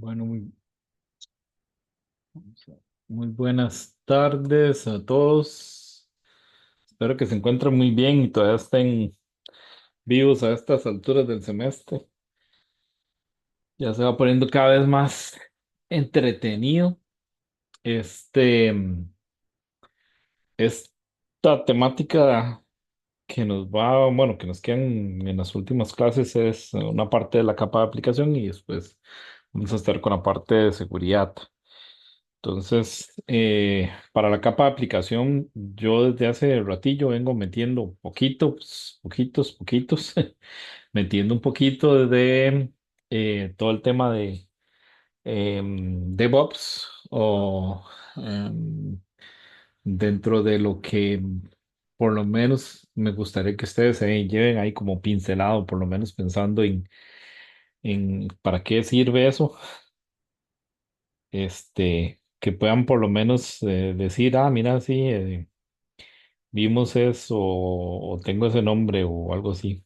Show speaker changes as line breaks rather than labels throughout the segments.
Bueno, muy buenas tardes a todos. Espero que se encuentren muy bien y todavía estén vivos a estas alturas del semestre. Ya se va poniendo cada vez más entretenido. Este, esta temática que que nos quedan en las últimas clases es una parte de la capa de aplicación y después vamos a estar con la parte de seguridad. Entonces, para la capa de aplicación, yo desde hace ratillo vengo metiendo poquitos, metiendo un poquito de todo el tema de DevOps o dentro de lo que por lo menos me gustaría que ustedes se lleven ahí como pincelado, por lo menos pensando en para qué sirve eso, que puedan por lo menos decir, mira, sí. Vimos eso o tengo ese nombre o algo así.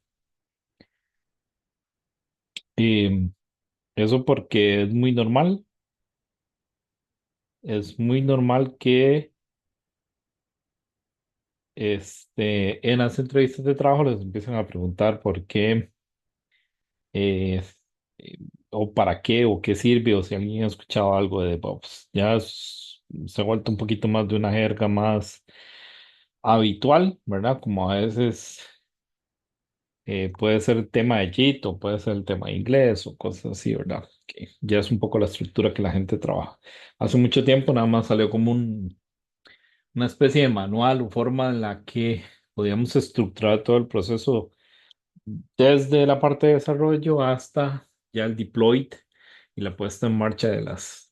Y eso porque es muy normal que en las entrevistas de trabajo les empiecen a preguntar por qué eh, eh, o para qué o qué sirve o si alguien ha escuchado algo de DevOps. Se ha vuelto un poquito más de una jerga más habitual, ¿verdad? Como a veces puede ser el tema de JIT o puede ser el tema de inglés o cosas así, ¿verdad? Que ya es un poco la estructura que la gente trabaja. Hace mucho tiempo nada más salió como una especie de manual o forma en la que podíamos estructurar todo el proceso desde la parte de desarrollo hasta ya el deployed y la puesta en marcha de las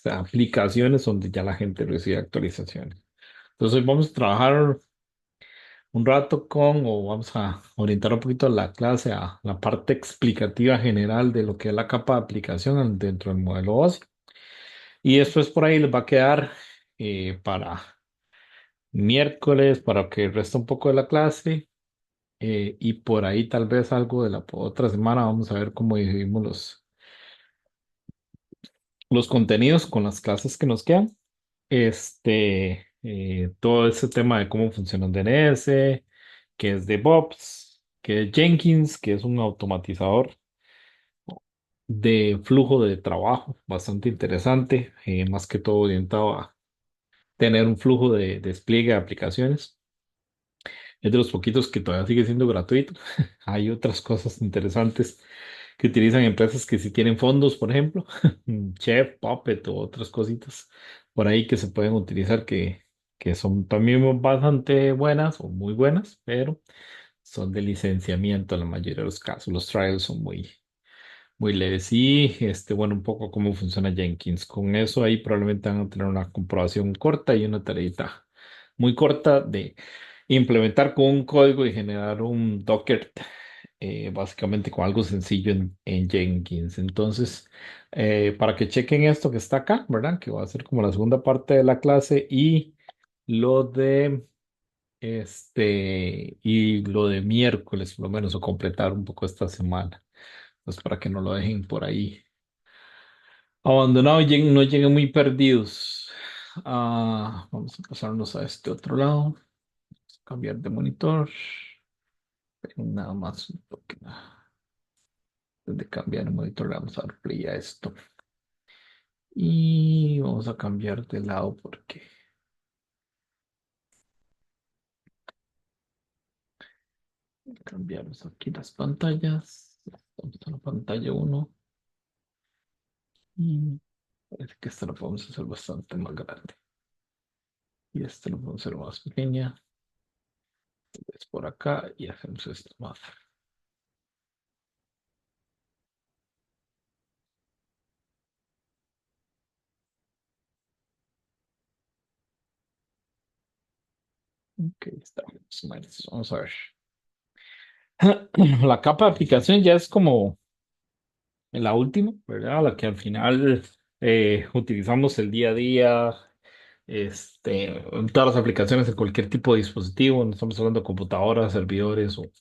aplicaciones donde ya la gente recibe actualizaciones. Entonces vamos a trabajar un rato o vamos a orientar un poquito la clase a la parte explicativa general de lo que es la capa de aplicación dentro del modelo OSI. Y después por ahí les va a quedar para miércoles, para que resta un poco de la clase. Y por ahí tal vez algo de la otra semana vamos a ver cómo dividimos los contenidos con las clases que nos quedan. Todo ese tema de cómo funciona el DNS, qué es DevOps, qué es Jenkins, que es un automatizador de flujo de trabajo bastante interesante, más que todo orientado a tener un flujo de despliegue de aplicaciones. Es de los poquitos que todavía sigue siendo gratuito. Hay otras cosas interesantes que utilizan empresas que sí tienen fondos, por ejemplo, Chef, Puppet o otras cositas por ahí que se pueden utilizar que son también bastante buenas o muy buenas, pero son de licenciamiento en la mayoría de los casos. Los trials son muy leves. Y bueno, un poco cómo funciona Jenkins. Con eso ahí probablemente van a tener una comprobación corta y una tareita muy corta de implementar con un código y generar un Docker, básicamente con algo sencillo en Jenkins. Entonces, para que chequen esto que está acá, ¿verdad? Que va a ser como la segunda parte de la clase y lo de y lo de miércoles, por lo menos, o completar un poco esta semana. Pues para que no lo dejen por ahí abandonado y no lleguen muy perdidos. Vamos a pasarnos a este otro lado. Cambiar de monitor. Nada más un toque. Antes de cambiar de monitor, le vamos a dar play a esto. Y vamos a cambiar de lado porque cambiamos aquí las pantallas. Estamos en la pantalla uno y parece que esta la podemos hacer bastante más grande. Y esta la podemos hacer más pequeña. Es por acá y hacemos esto más. Ok, estamos. Vamos a ver. La capa de aplicación ya es como la última, ¿verdad? La que al final utilizamos el día a día, en todas las aplicaciones, en cualquier tipo de dispositivo. No estamos hablando de computadoras, servidores o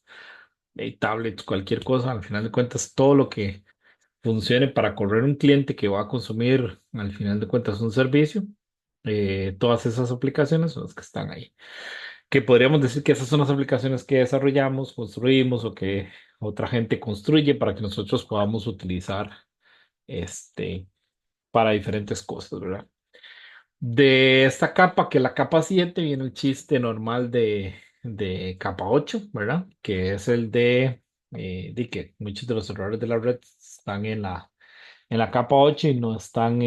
tablets, cualquier cosa. Al final de cuentas, todo lo que funcione para correr un cliente que va a consumir al final de cuentas un servicio. Todas esas aplicaciones son las que están ahí. Que podríamos decir que esas son las aplicaciones que desarrollamos, construimos o que otra gente construye para que nosotros podamos utilizar este, para diferentes cosas, ¿verdad? De esta capa, que la capa 7 viene el chiste normal de capa 8, ¿verdad? Que es el de que muchos de los errores de la red están en la capa 8 y no están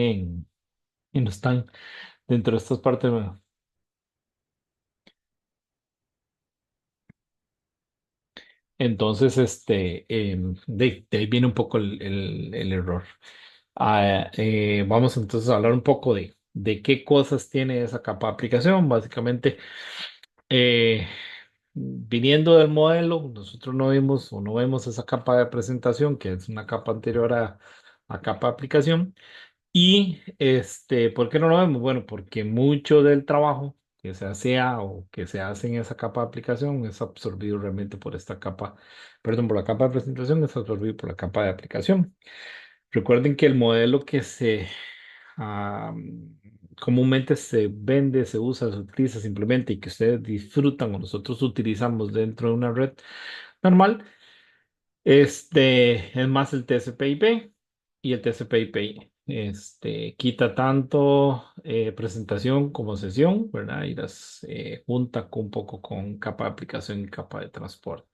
dentro de estas partes. ¿Verdad? Entonces, de ahí viene un poco el error. Vamos entonces a hablar un poco de qué cosas tiene esa capa de aplicación. Básicamente, eh, viniendo del modelo, nosotros no vimos o no vemos esa capa de presentación, que es una capa anterior a capa de aplicación. Y ¿por qué no lo vemos? Bueno, porque mucho del trabajo que se hacía o que se hace en esa capa de aplicación es absorbido realmente por esta capa, perdón, por la capa de presentación, es absorbido por la capa de aplicación. Recuerden que el modelo que ah, comúnmente se vende, se usa, se utiliza simplemente y que ustedes disfrutan o nosotros utilizamos dentro de una red normal, es más el TCP/IP y el TCP/IP quita tanto presentación como sesión, ¿verdad? Y las junta un poco con capa de aplicación y capa de transporte.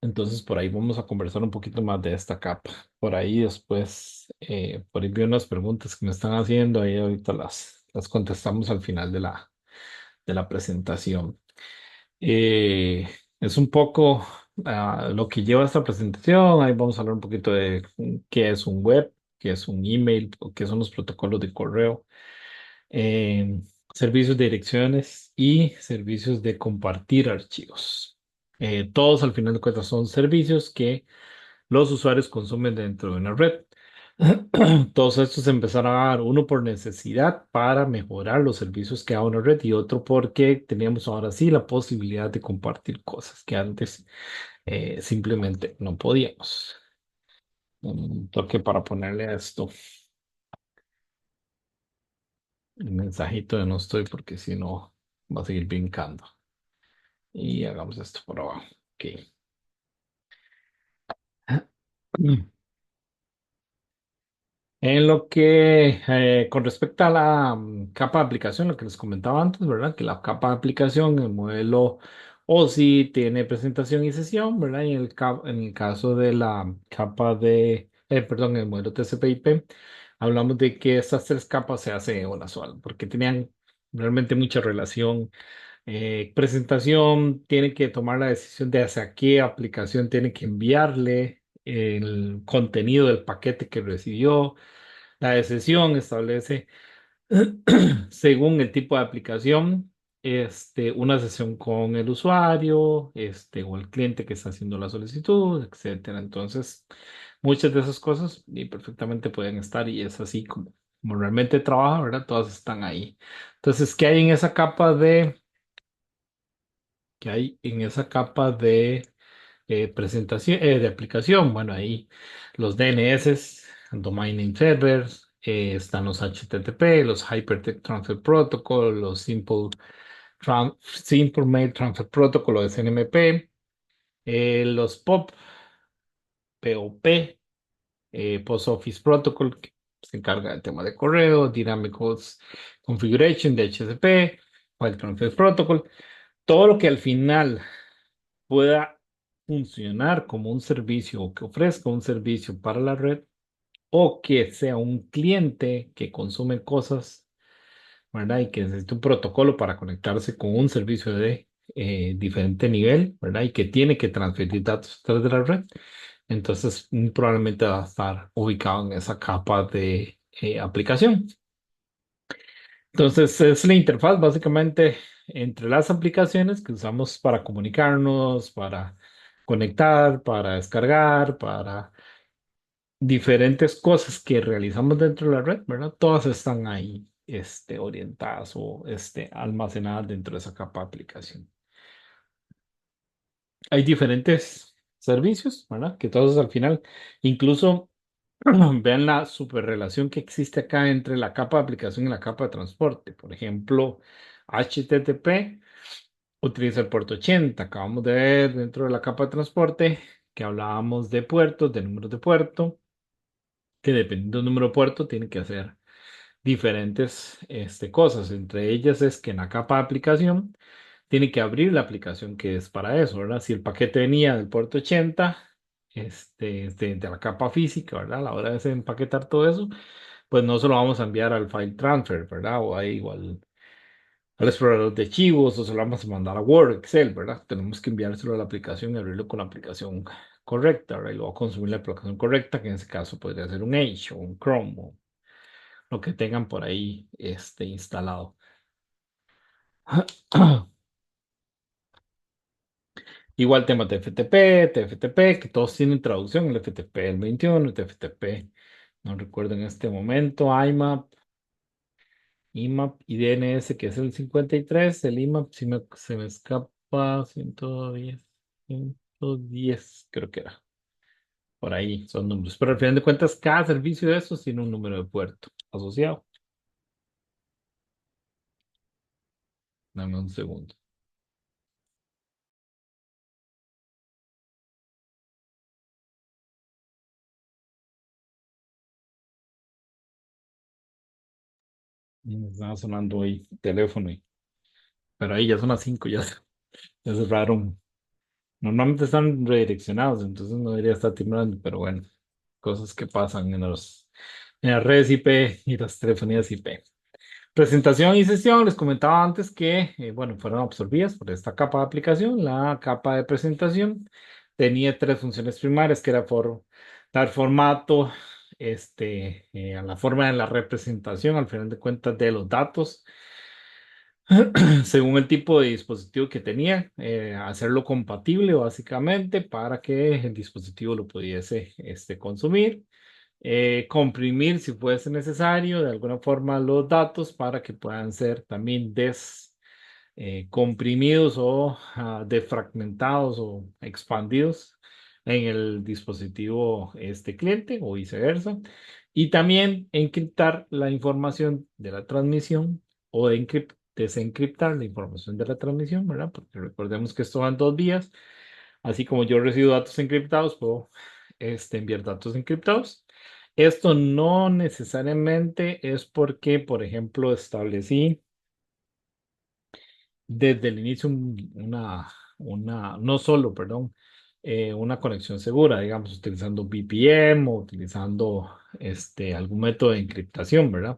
Entonces, por ahí vamos a conversar un poquito más de esta capa. Por ahí después, por ahí vi unas preguntas que me están haciendo, ahí ahorita las contestamos al final de la presentación. Eh, es un poco lo que lleva esta presentación. Ahí vamos a hablar un poquito de qué es un web, qué es un email, o qué son los protocolos de correo, eh, servicios de direcciones y servicios de compartir archivos. Todos al final de cuentas son servicios que los usuarios consumen dentro de una red. Todos estos se empezaron a dar, uno por necesidad para mejorar los servicios que da una red y otro porque teníamos ahora sí la posibilidad de compartir cosas que antes simplemente no podíamos. Un toque para ponerle a esto el mensajito de no estoy porque si no va a seguir brincando. Y hagamos esto por abajo. Ok. En lo que con respecto a la capa de aplicación, lo que les comentaba antes, ¿verdad? Que la capa de aplicación, el modelo OSI tiene presentación y sesión, ¿verdad? Y en el caso de la capa perdón, el modelo TCP/IP, hablamos de que estas tres capas se hacen en una sola, porque tenían realmente mucha relación. Presentación tiene que tomar la decisión de hacia qué aplicación tiene que enviarle el contenido del paquete que recibió. La de sesión establece, según el tipo de aplicación, una sesión con el usuario, o el cliente que está haciendo la solicitud, etcétera. Entonces, muchas de esas cosas y perfectamente pueden estar y es así como realmente trabaja, ¿verdad? Todas están ahí. Entonces, ¿qué hay en esa capa qué hay en esa capa de presentación, de aplicación? Bueno, ahí los DNS, Domain Name Servers, están los HTTP, los Hypertext Transfer Protocol, los Simple Mail Transfer Protocol o SNMP, los POP, Post Office Protocol, que se encarga del tema de correo, Dynamic Host Configuration de HTTP, File Transfer Protocol, todo lo que al final pueda funcionar como un servicio o que ofrezca un servicio para la red o que sea un cliente que consume cosas, ¿verdad? Y que necesita un protocolo para conectarse con un servicio de diferente nivel, ¿verdad? Y que tiene que transferir datos a través de la red. Entonces, probablemente va a estar ubicado en esa capa de aplicación. Entonces, es la interfaz básicamente entre las aplicaciones que usamos para comunicarnos, para conectar, para descargar, para diferentes cosas que realizamos dentro de la red, ¿verdad? Todas están ahí, orientadas o, almacenadas dentro de esa capa de aplicación. Hay diferentes. servicios, ¿verdad? Que todos al final, incluso vean la superrelación que existe acá entre la capa de aplicación y la capa de transporte. Por ejemplo, HTTP utiliza el puerto 80. Acabamos de ver dentro de la capa de transporte que hablábamos de puertos, de números de puerto, que dependiendo del número de puerto tiene que hacer diferentes cosas. Entre ellas es que en la capa de aplicación tiene que abrir la aplicación que es para eso, ¿verdad? Si el paquete venía del puerto 80, de la capa física, ¿verdad? A la hora de empaquetar todo eso, pues no se lo vamos a enviar al file transfer, ¿verdad? O ahí igual al explorador de archivos, o se lo vamos a mandar a Word, Excel, ¿verdad? Tenemos que enviárselo a la aplicación y abrirlo con la aplicación correcta, ¿verdad? Y luego consumir la aplicación correcta, que en ese caso podría ser un Edge o un Chrome o lo que tengan por ahí instalado. Igual temas de FTP, TFTP, que todos tienen traducción, el FTP el 21, el TFTP, no recuerdo en este momento, IMAP, IMAP y DNS, que es el 53, el IMAP, si se me escapa, 110 creo que era, por ahí son números, pero al final de cuentas, cada servicio de esos tiene un número de puerto asociado. Dame un segundo. Me estaba sonando ahí teléfono, pero ahí ya son las 5 ya, ya cerraron. Normalmente están redireccionados, entonces no debería estar timbrando, pero bueno, cosas que pasan en las redes IP y las telefonías IP. Presentación y sesión, les comentaba antes que, bueno, fueron absorbidas por esta capa de aplicación. La capa de presentación tenía tres funciones primarias, que era dar formato, a la forma de la representación, al final de cuentas, de los datos según el tipo de dispositivo que tenía, hacerlo compatible básicamente para que el dispositivo lo pudiese consumir, comprimir si fuese necesario de alguna forma los datos para que puedan ser también comprimidos o defragmentados o expandidos en el dispositivo cliente o viceversa. Y también encriptar la información de la transmisión o desencriptar la información de la transmisión, ¿verdad? Porque recordemos que esto va en dos vías. Así como yo recibo datos encriptados, puedo enviar datos encriptados. Esto no necesariamente es porque, por ejemplo, establecí desde el inicio no solo, perdón, una conexión segura, digamos, utilizando VPN o utilizando algún método de encriptación, ¿verdad?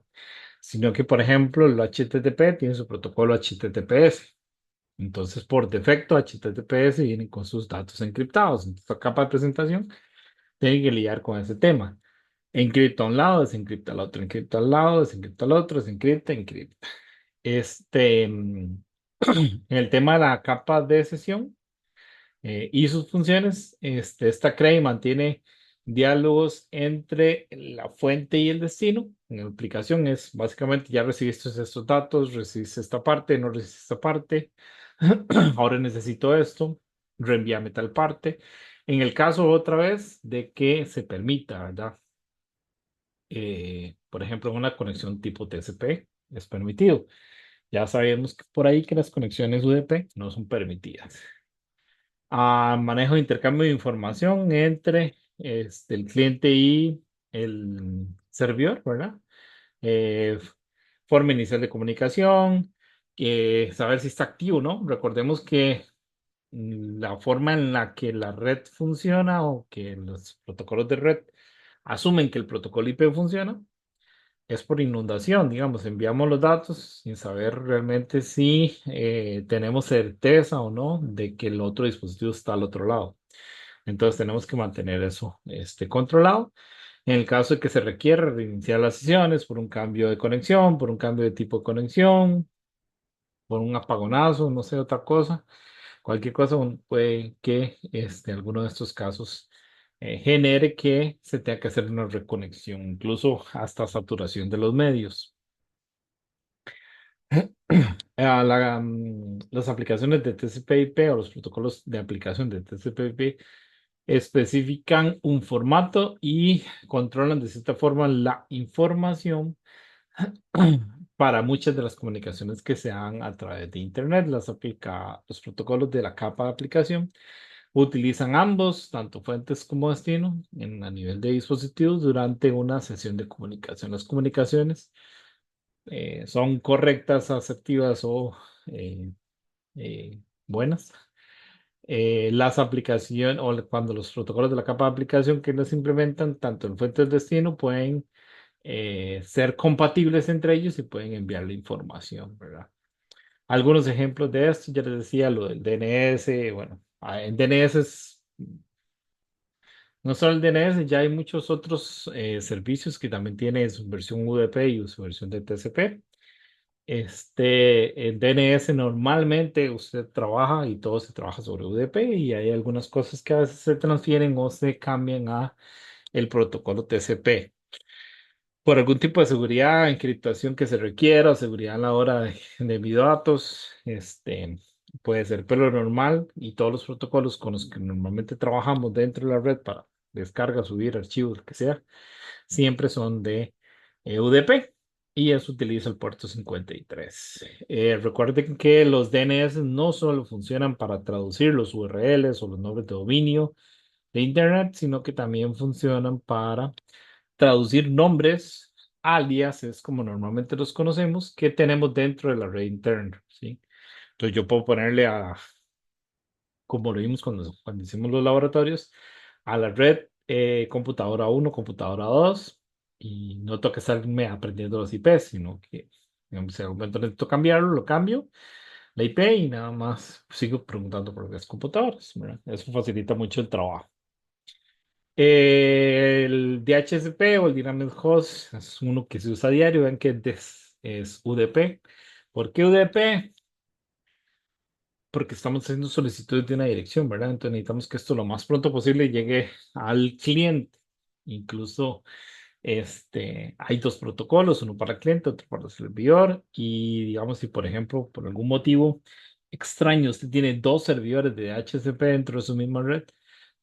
Sino que, por ejemplo, el HTTP tiene su protocolo HTTPS. Entonces, por defecto, HTTPS viene con sus datos encriptados. Entonces, la capa de presentación tiene que lidiar con ese tema. Encripta a un lado, desencripta al otro, encripta al lado, desencripta al otro, desencripta, encripta. En el tema de la capa de sesión y sus funciones, esta crea y mantiene diálogos entre la fuente y el destino. En la aplicación es básicamente ya recibiste estos datos, recibiste esta parte, no recibiste esta parte, ahora necesito esto, reenvíame tal parte. En el caso otra vez de que se permita, ¿verdad? Por ejemplo, una conexión tipo TCP es permitido. Ya sabemos que por ahí que las conexiones UDP no son permitidas. Manejo de intercambio de información entre el cliente y el servidor, ¿verdad? Eh, Forma inicial de comunicación, saber si está activo, ¿no? Recordemos que la forma en la que la red funciona o que los protocolos de red asumen que el protocolo IP funciona es por inundación, digamos, enviamos los datos sin saber realmente si tenemos certeza o no de que el otro dispositivo está al otro lado. Entonces tenemos que mantener eso controlado. En el caso de que se requiera reiniciar las sesiones por un cambio de conexión, por un cambio de tipo de conexión, por un apagonazo, no sé, otra cosa, cualquier cosa puede que alguno de estos casos genere que se tenga que hacer una reconexión, incluso hasta saturación de los medios. Las aplicaciones de TCP/IP o los protocolos de aplicación de TCP/IP especifican un formato y controlan de cierta forma la información para muchas de las comunicaciones que se dan a través de Internet. Los protocolos de la capa de aplicación utilizan ambos, tanto fuentes como destino, a nivel de dispositivos durante una sesión de comunicación. Las comunicaciones son correctas, asertivas o eh, buenas. Las aplicaciones o cuando los protocolos de la capa de aplicación que los implementan, tanto en fuentes de destino, pueden ser compatibles entre ellos y pueden enviar la información, ¿verdad? Algunos ejemplos de esto, ya les decía, lo del DNS, bueno, en DNS no solo el DNS, ya hay muchos otros servicios que también tienen su versión UDP y su versión de TCP. El DNS normalmente usted trabaja y todo se trabaja sobre UDP y hay algunas cosas que a veces se transfieren o se cambian a el protocolo TCP por algún tipo de seguridad, encriptación que se requiera, o seguridad a la hora de envío de datos, puede ser, pero lo normal y todos los protocolos con los que normalmente trabajamos dentro de la red para descarga, subir archivos, lo que sea, siempre son de UDP y eso utiliza el puerto 53. Recuerden que los DNS no solo funcionan para traducir los URLs o los nombres de dominio de Internet, sino que también funcionan para traducir nombres, aliases, como normalmente los conocemos, que tenemos dentro de la red interna, ¿sí? Entonces yo puedo ponerle como lo vimos cuando hicimos los laboratorios, a la red computadora uno computadora 2 y no tengo que estarme aprendiendo los IPs, sino que digamos, si en algún momento necesito cambiarlo, lo cambio, la IP y nada más sigo preguntando por las computadoras, ¿verdad? Eso facilita mucho el trabajo. El DHCP o el Dynamic Host es uno que se usa a diario. Ven que es UDP. ¿Por qué UDP? Porque estamos haciendo solicitudes de una dirección, ¿verdad? Entonces necesitamos que esto lo más pronto posible llegue al cliente. Incluso hay dos protocolos, uno para el cliente, otro para el servidor. Y digamos, si por ejemplo, por algún motivo extraño, usted tiene dos servidores de DHCP dentro de su misma red,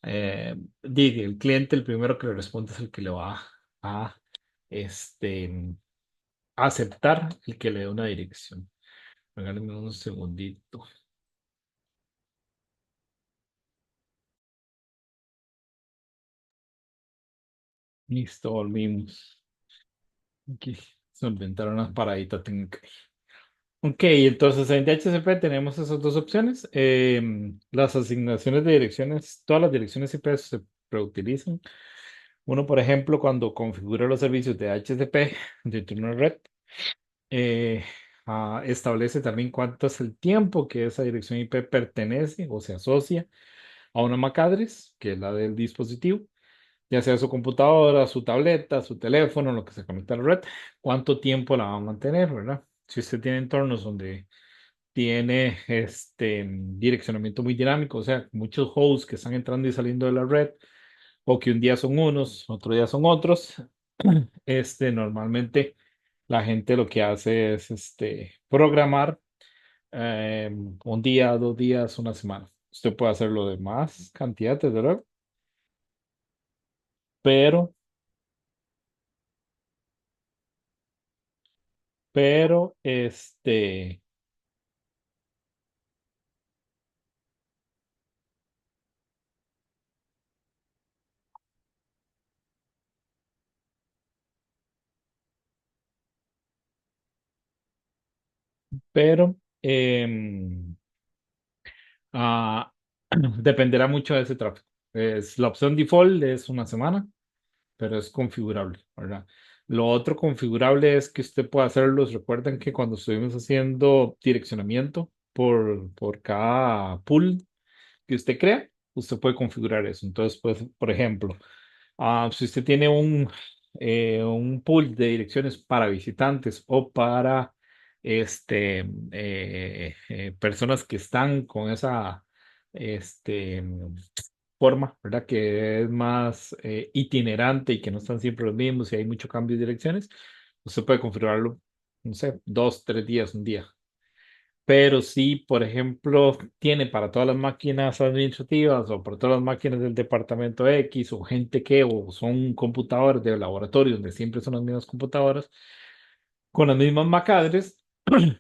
el cliente, el primero que le responde es el que le va a este, aceptar el que le dé una dirección. Regálenme un segundito. Listo, volvimos. Aquí solventaron unas paraditas técnicas. Ok, entonces en DHCP tenemos esas dos opciones. Las asignaciones de direcciones, todas las direcciones IP se reutilizan. Uno, por ejemplo, cuando configura los servicios de DHCP dentro de una red, eh, establece también cuánto es el tiempo que esa dirección IP pertenece o se asocia a una MAC address, que es la del dispositivo, ya sea su computadora, su tableta, su teléfono, lo que se conecta a la red, cuánto tiempo la va a mantener, ¿verdad? Si usted tiene entornos donde tiene direccionamiento muy dinámico, o sea, muchos hosts que están entrando y saliendo de la red, o que un día son unos, otro día son otros, normalmente la gente lo que hace es programar un día, 2 días, una semana. Usted puede hacerlo de más cantidades, ¿verdad? Pero, pero, pero, ah, dependerá mucho de ese tráfico. La opción default es una semana, pero es configurable, ¿verdad? Lo otro configurable es que usted puede hacerlos. Recuerden que cuando estuvimos haciendo direccionamiento por cada pool que usted crea, usted puede configurar eso. Entonces, pues, por ejemplo, si usted tiene un pool de direcciones para visitantes o para personas que están con esa este, forma, ¿verdad? Que es más itinerante y que no están siempre los mismos y hay mucho cambio de direcciones, usted puede configurarlo, no sé, 2, 3 días, un día. Pero sí, por ejemplo, tiene para todas las máquinas administrativas o para todas las máquinas del departamento X o gente que o son computadores de laboratorio donde siempre son las mismas computadoras con las mismas MAC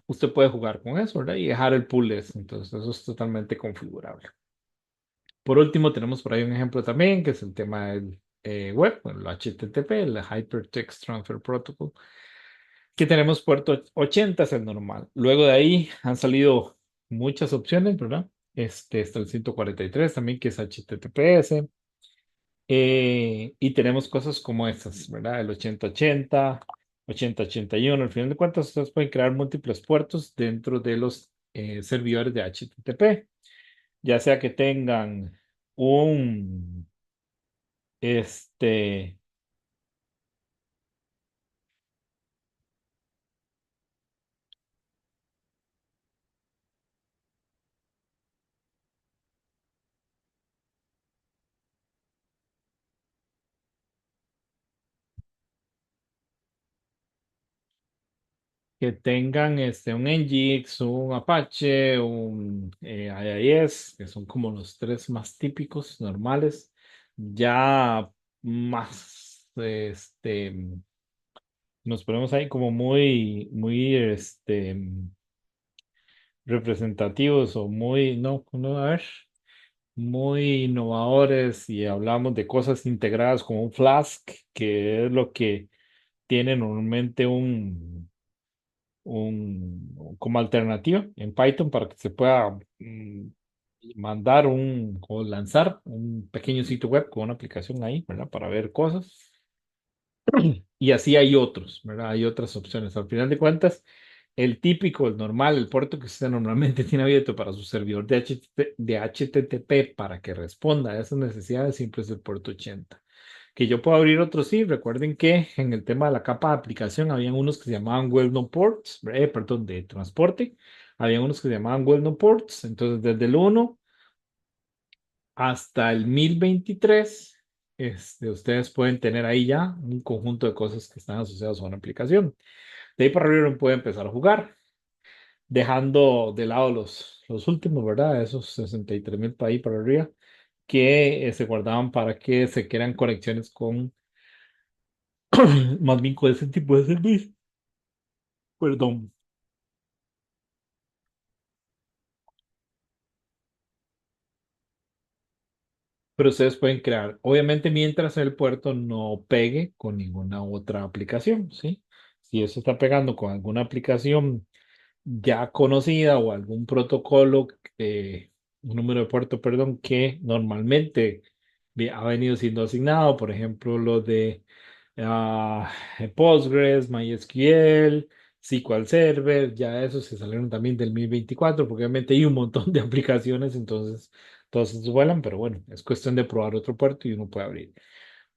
usted puede jugar con eso, ¿verdad? Y dejar el pool ese. Entonces, eso es totalmente configurable. Por último, tenemos por ahí un ejemplo también, que es el tema del web, bueno, el HTTP, el Hypertext Transfer Protocol, que tenemos puerto 80, es el normal. Luego de ahí han salido muchas opciones, ¿verdad? Este está el 143 también, que es HTTPS. Y tenemos cosas como estas, ¿verdad? El 8080, 8081. Al final de cuentas, ustedes pueden crear múltiples puertos dentro de los servidores de HTTP, ya sea que tengan un, este, un Nginx, un Apache, un IIS, que son como los tres más típicos, normales. Ya más, nos ponemos ahí como muy, muy, representativos o muy, no, no, a ver, muy innovadores y hablamos de cosas integradas como un Flask, que es lo que tiene normalmente como alternativa en Python para que se pueda mandar o lanzar un pequeño sitio web con una aplicación ahí, ¿verdad? Para ver cosas. Y así hay otros, ¿verdad? Hay otras opciones. Al final de cuentas, el típico, el normal, el puerto que usted normalmente tiene abierto para su servidor de HTTP para que responda a esas necesidades siempre es el puerto 80. Que yo puedo abrir otro, sí. Recuerden que en el tema de la capa de aplicación habían unos que se llamaban Well Known Ports, perdón, de transporte. Habían unos que se llamaban Well Known Ports. Entonces, desde el 1 hasta el 1023, ustedes pueden tener ahí ya un conjunto de cosas que están asociadas a una aplicación. De ahí para arriba uno puede empezar a jugar, dejando de lado los últimos, ¿verdad? Esos 63.000 para ahí para arriba, que se guardaban para que se crean conexiones con, más bien con ese tipo de servicio. Perdón. Pero ustedes pueden crear, obviamente mientras el puerto no pegue con ninguna otra aplicación, ¿sí? Si eso está pegando con alguna aplicación ya conocida o algún protocolo, un número de puerto, perdón, que normalmente ha venido siendo asignado, por ejemplo, lo de ah, Postgres, MySQL, SQL Server, ya esos se salieron también del 1024, porque obviamente hay un montón de aplicaciones, entonces todos se vuelan, pero bueno, es cuestión de probar otro puerto y uno puede abrir.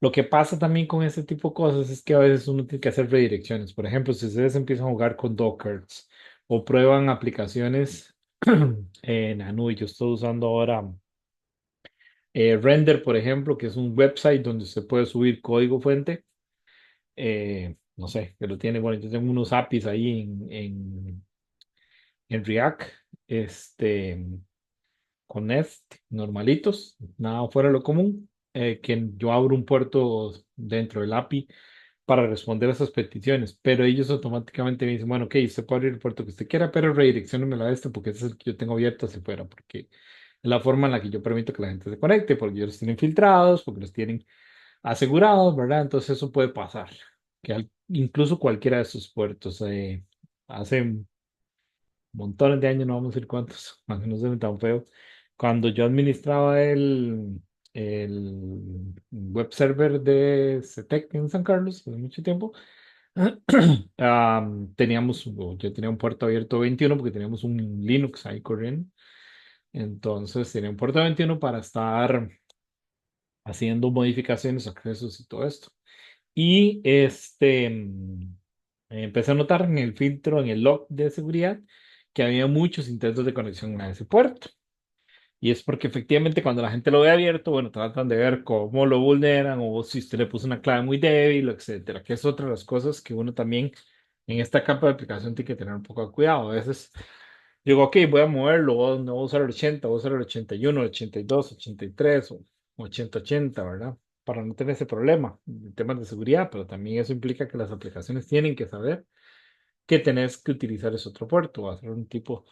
Lo que pasa también con este tipo de cosas es que a veces uno tiene que hacer redirecciones. Por ejemplo, si ustedes empiezan a jugar con Dockers o prueban aplicaciones en Anu, yo estoy usando ahora Render, por ejemplo, que es un website donde usted puede subir código fuente. No sé, que lo tiene, bueno, yo tengo unos APIs ahí en React, este, con Nest, normalitos, nada fuera de lo común, que yo abro un puerto dentro del API para responder a esas peticiones, pero ellos automáticamente me dicen, bueno, ok, usted puede abrir el puerto que usted quiera, pero redirecciónmelo a este porque ese es el que yo tengo abierto hacia afuera, porque es la forma en la que yo permito que la gente se conecte, porque ellos los tienen filtrados, porque los tienen asegurados, ¿verdad? Entonces eso puede pasar, que incluso cualquiera de esos puertos, hace montones de años, no vamos a decir cuántos, para que no suene tan feo, cuando yo administraba el web server de CETEC en San Carlos, hace mucho tiempo, yo tenía un puerto abierto 21 porque teníamos un Linux ahí corriendo. Entonces tenía un puerto 21 para estar haciendo modificaciones, accesos y todo esto. Y empecé a notar en el filtro, en el log de seguridad, que había muchos intentos de conexión a ese puerto. Y es porque efectivamente cuando la gente lo ve abierto, bueno, tratan de ver cómo lo vulneran o si usted le puso una clave muy débil, etcétera, que es otra de las cosas que uno también en esta capa de aplicación tiene que tener un poco de cuidado. A veces Digo, ok, voy a moverlo, no voy a usar el 80, voy a usar el 81, el 82, 83 o 80-80, ¿verdad? Para no tener ese problema en temas de seguridad, pero también eso implica que las aplicaciones tienen que saber que tenés que utilizar ese otro puerto, o hacer un tipo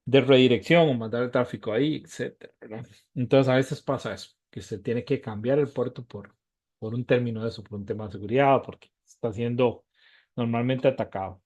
de redirección o mandar el tráfico ahí, etcétera, ¿verdad? Entonces a veces pasa eso, que se tiene que cambiar el puerto por un término de eso, por un tema de seguridad, porque está siendo normalmente atacado.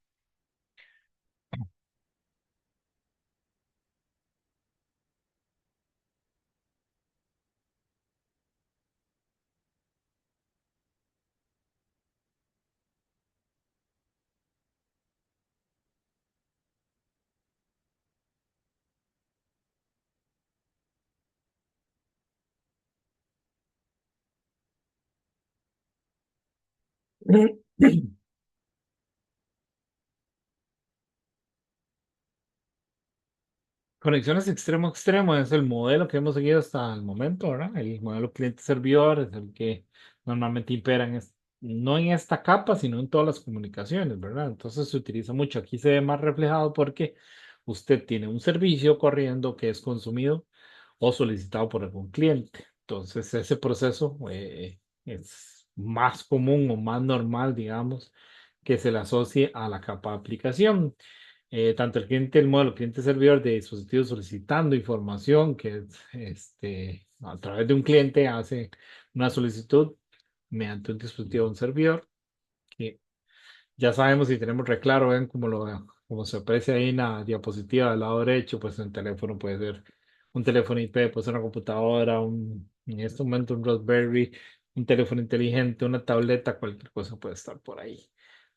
Conexiones extremo a extremo es el modelo que hemos seguido hasta el momento, ¿verdad? El modelo cliente-servidor es el que normalmente impera no en esta capa, sino en todas las comunicaciones, ¿verdad? Entonces se utiliza mucho. Aquí se ve más reflejado porque usted tiene un servicio corriendo que es consumido o solicitado por algún cliente. Entonces ese proceso es más común o más normal, digamos, que se le asocie a la capa de aplicación. Tanto el cliente, el modelo cliente-servidor de dispositivos solicitando información, que es a través de un cliente hace una solicitud mediante un dispositivo, un servidor, que ya sabemos si tenemos reclaro, ven como se aprecia ahí en la diapositiva del lado derecho, pues un teléfono puede ser un teléfono IP, puede ser una computadora, en este momento un Raspberry, un teléfono inteligente, una tableta, cualquier cosa puede estar por ahí.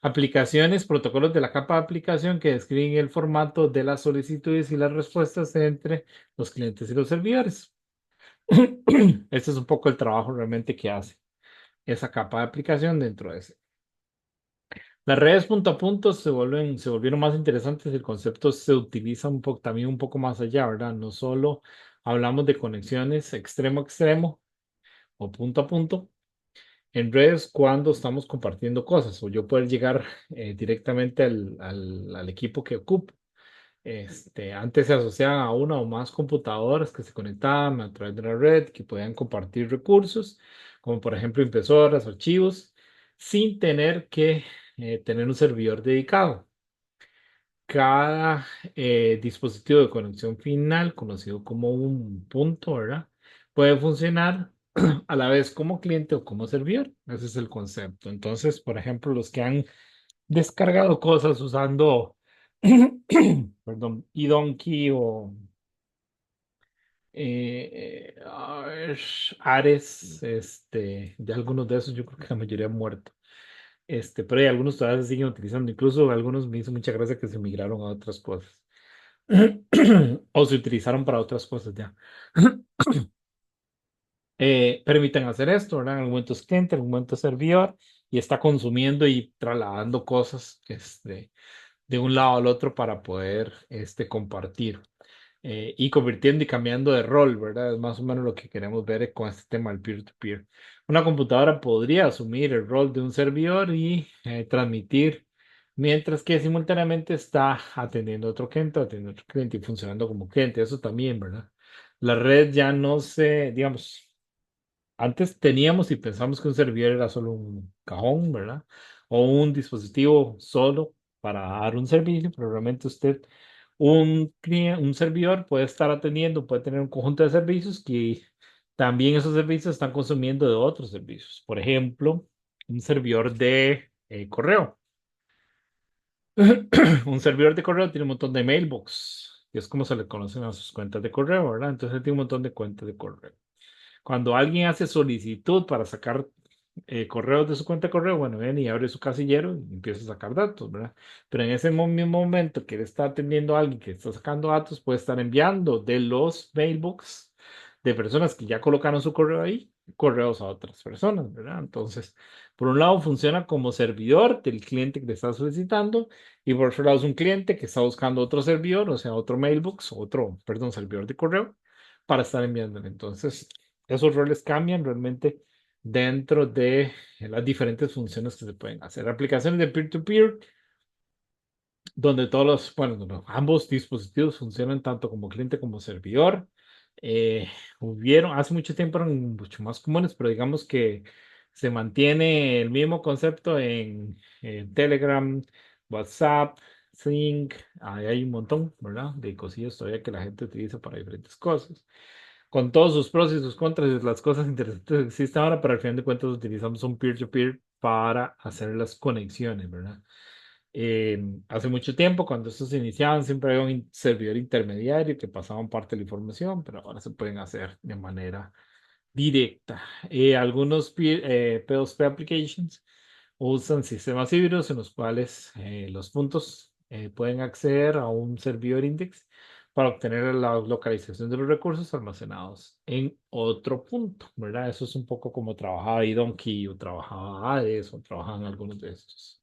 Aplicaciones, protocolos de la capa de aplicación que describen el formato de las solicitudes y las respuestas entre los clientes y los servidores. Este es un poco el trabajo realmente que hace esa capa de aplicación dentro de ese. Las redes punto a punto se volvieron más interesantes. El concepto se utiliza también un poco más allá, ¿verdad? No solo hablamos de conexiones extremo a extremo o punto a punto en redes cuando estamos compartiendo cosas o yo poder llegar directamente al equipo que ocupo. Antes se asociaban a una o más computadoras que se conectaban a través de la red, que podían compartir recursos, como por ejemplo impresoras, archivos, sin tener que tener un servidor dedicado. Cada dispositivo de conexión final, conocido como un punto, ¿verdad? Puede funcionar a la vez como cliente o como servidor. Ese es el concepto. Entonces, por ejemplo, los que han descargado cosas usando, perdón, eDonkey o a ver, Ares, de algunos de esos, yo creo que la mayoría han muerto. Pero hay algunos todavía se siguen utilizando, incluso algunos me hizo mucha gracia que se migraron a otras cosas. O se utilizaron para otras cosas ya. Permiten hacer esto, ¿verdad? En el momento es cliente, en el momento es servidor, y está consumiendo y trasladando cosas de un lado al otro para poder compartir. Y convirtiendo y cambiando de rol, ¿verdad? Es más o menos lo que queremos ver con este tema del peer-to-peer. Una computadora podría asumir el rol de un servidor y transmitir, mientras que simultáneamente está atendiendo a otro cliente y funcionando como cliente. Eso también, ¿verdad? La red ya no se, digamos, antes teníamos y pensamos que un servidor era solo un cajón, ¿verdad? O un dispositivo solo para dar un servicio, pero realmente un servidor puede estar atendiendo, puede tener un conjunto de servicios que también esos servicios están consumiendo de otros servicios. Por ejemplo, un servidor de correo. Un servidor de correo tiene un montón de mailbox, que es como se le conocen a sus cuentas de correo, ¿verdad? Entonces tiene un montón de cuentas de correo. Cuando alguien hace solicitud para sacar correos de su cuenta de correo, bueno, viene y abre su casillero y empieza a sacar datos, ¿verdad? Pero en ese mismo momento que él está atendiendo a alguien que está sacando datos, puede estar enviando de los mailbox de personas que ya colocaron su correo ahí, correos a otras personas, ¿verdad? Entonces, por un lado funciona como servidor del cliente que le está solicitando y por otro lado es un cliente que está buscando otro servidor, o sea, otro mailbox, perdón, servidor de correo para estar enviándole. Entonces, esos roles cambian realmente dentro de las diferentes funciones que se pueden hacer. Aplicaciones de peer-to-peer donde todos los, bueno, ambos dispositivos funcionan tanto como cliente como servidor. Eh, hace mucho tiempo eran mucho más comunes, pero digamos que se mantiene el mismo concepto en Telegram, WhatsApp, Sync, ahí hay un montón, ¿verdad? De cosillas todavía que la gente utiliza para diferentes cosas con todos sus pros y sus contras y las cosas interesantes que existen ahora, pero al final de cuentas utilizamos un peer-to-peer para hacer las conexiones, ¿verdad? Hace mucho tiempo, cuando estos se iniciaban, siempre había un servidor intermediario que pasaban parte de la información, pero ahora se pueden hacer de manera directa. Algunos PLSP applications usan sistemas híbridos en los cuales los puntos pueden acceder a un servidor index para obtener la localización de los recursos almacenados en otro punto, ¿verdad? Eso es un poco como trabajaba iDonkey o trabajaba Hades o trabajaban algunos de estos.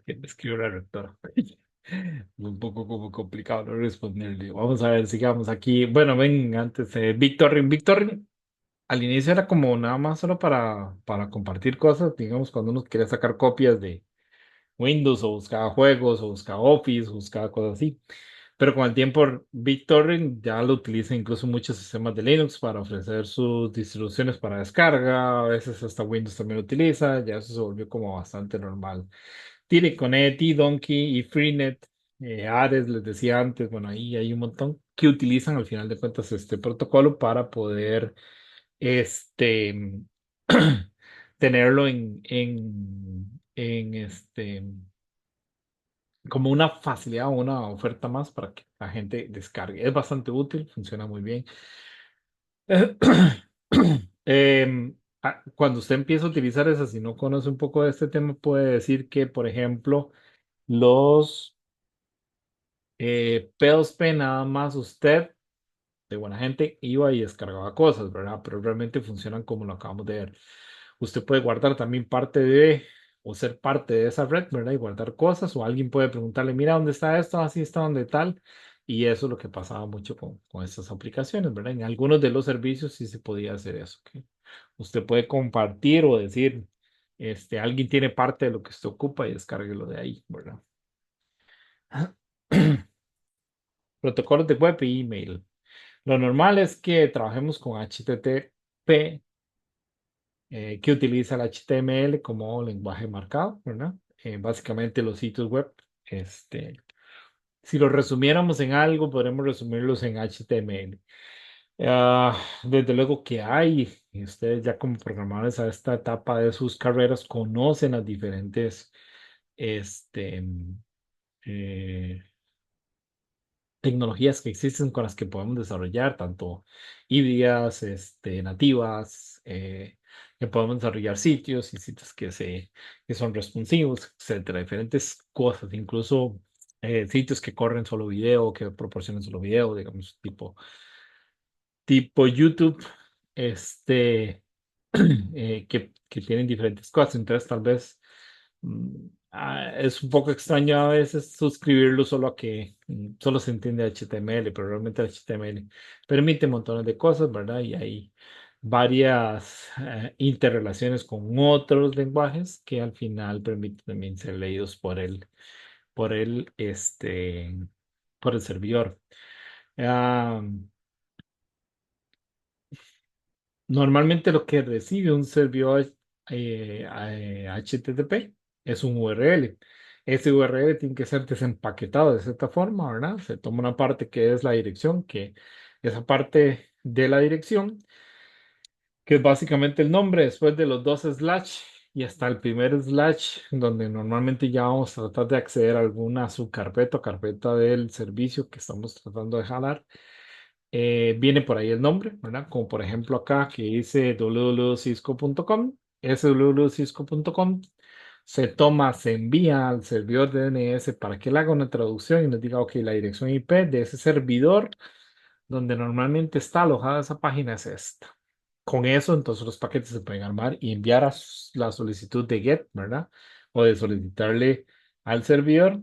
Que me escribió la rectora. Un poco como complicado no responderle. Vamos a ver, sigamos aquí. Bueno, ven, antes, Victorrin al inicio era como nada más solo para compartir cosas, digamos, cuando uno quería sacar copias de Windows o buscaba juegos o buscaba Office o buscaba cosas así. Pero con el tiempo, BitTorrent ya lo utiliza incluso muchos sistemas de Linux para ofrecer sus distribuciones para descarga. A veces hasta Windows también lo utiliza. Ya eso se volvió como bastante normal. Tiene Connect, Donkey y Freenet, Ares, les decía antes, bueno, ahí hay un montón que utilizan al final de cuentas este protocolo para poder este, tenerlo como una facilidad o una oferta más para que la gente descargue. Es bastante útil, funciona muy bien. Cuando usted empieza a utilizar eso, si no conoce un poco de este tema, puede decir que, por ejemplo, los PLSP nada más usted de buena gente iba y descargaba cosas, ¿verdad? Pero realmente funcionan como lo acabamos de ver. Usted puede guardar también parte de, o ser parte de esa red, ¿verdad? Y guardar cosas, o alguien puede preguntarle, mira, ¿dónde está esto? Así está, ¿dónde tal? Y eso es lo que pasaba mucho con estas aplicaciones, ¿verdad? En algunos de los servicios sí se podía hacer eso, ¿ok? Usted puede compartir o decir, alguien tiene parte de lo que usted ocupa y descárguelo de ahí, ¿verdad? Protocolos de web y email. Lo normal es que trabajemos con HTTP, que utiliza el HTML como lenguaje marcado, ¿verdad? Básicamente los sitios web, si los resumiéramos en algo, podremos resumirlos en HTML. Desde luego que hay, y ustedes ya como programadores a esta etapa de sus carreras conocen las diferentes, este, eh, tecnologías que existen con las que podemos desarrollar, tanto híbridas, nativas, que podemos desarrollar sitios y sitios que son responsivos, etcétera, diferentes cosas, incluso sitios que corren solo video, que proporcionan solo video, digamos, tipo YouTube, este, que tienen diferentes cosas. Entonces, tal vez. Es un poco extraño a veces suscribirlo solo a que solo se entiende HTML, pero realmente el HTML permite montones de cosas, ¿verdad? Y hay varias interrelaciones con otros lenguajes que al final permiten también ser leídos por por el servidor. Ah, Normalmente lo que recibe un servidor HTTP es un URL. Ese URL tiene que ser desempaquetado de cierta forma, ¿verdad? Se toma una parte que es la dirección, que esa parte de la dirección, que es básicamente el nombre después de los dos slash y hasta el primer slash, donde normalmente ya vamos a tratar de acceder a alguna subcarpeta o carpeta del servicio que estamos tratando de jalar. Viene por ahí el nombre, ¿verdad? Como por ejemplo acá que dice www.cisco.com. Ese www.cisco.com se toma, se envía al servidor de DNS para que él haga una traducción y nos diga, ok, la dirección IP de ese servidor donde normalmente está alojada esa página es esta. Con eso, entonces los paquetes se pueden armar y enviar a la solicitud de GET, ¿verdad? O de solicitarle al servidor.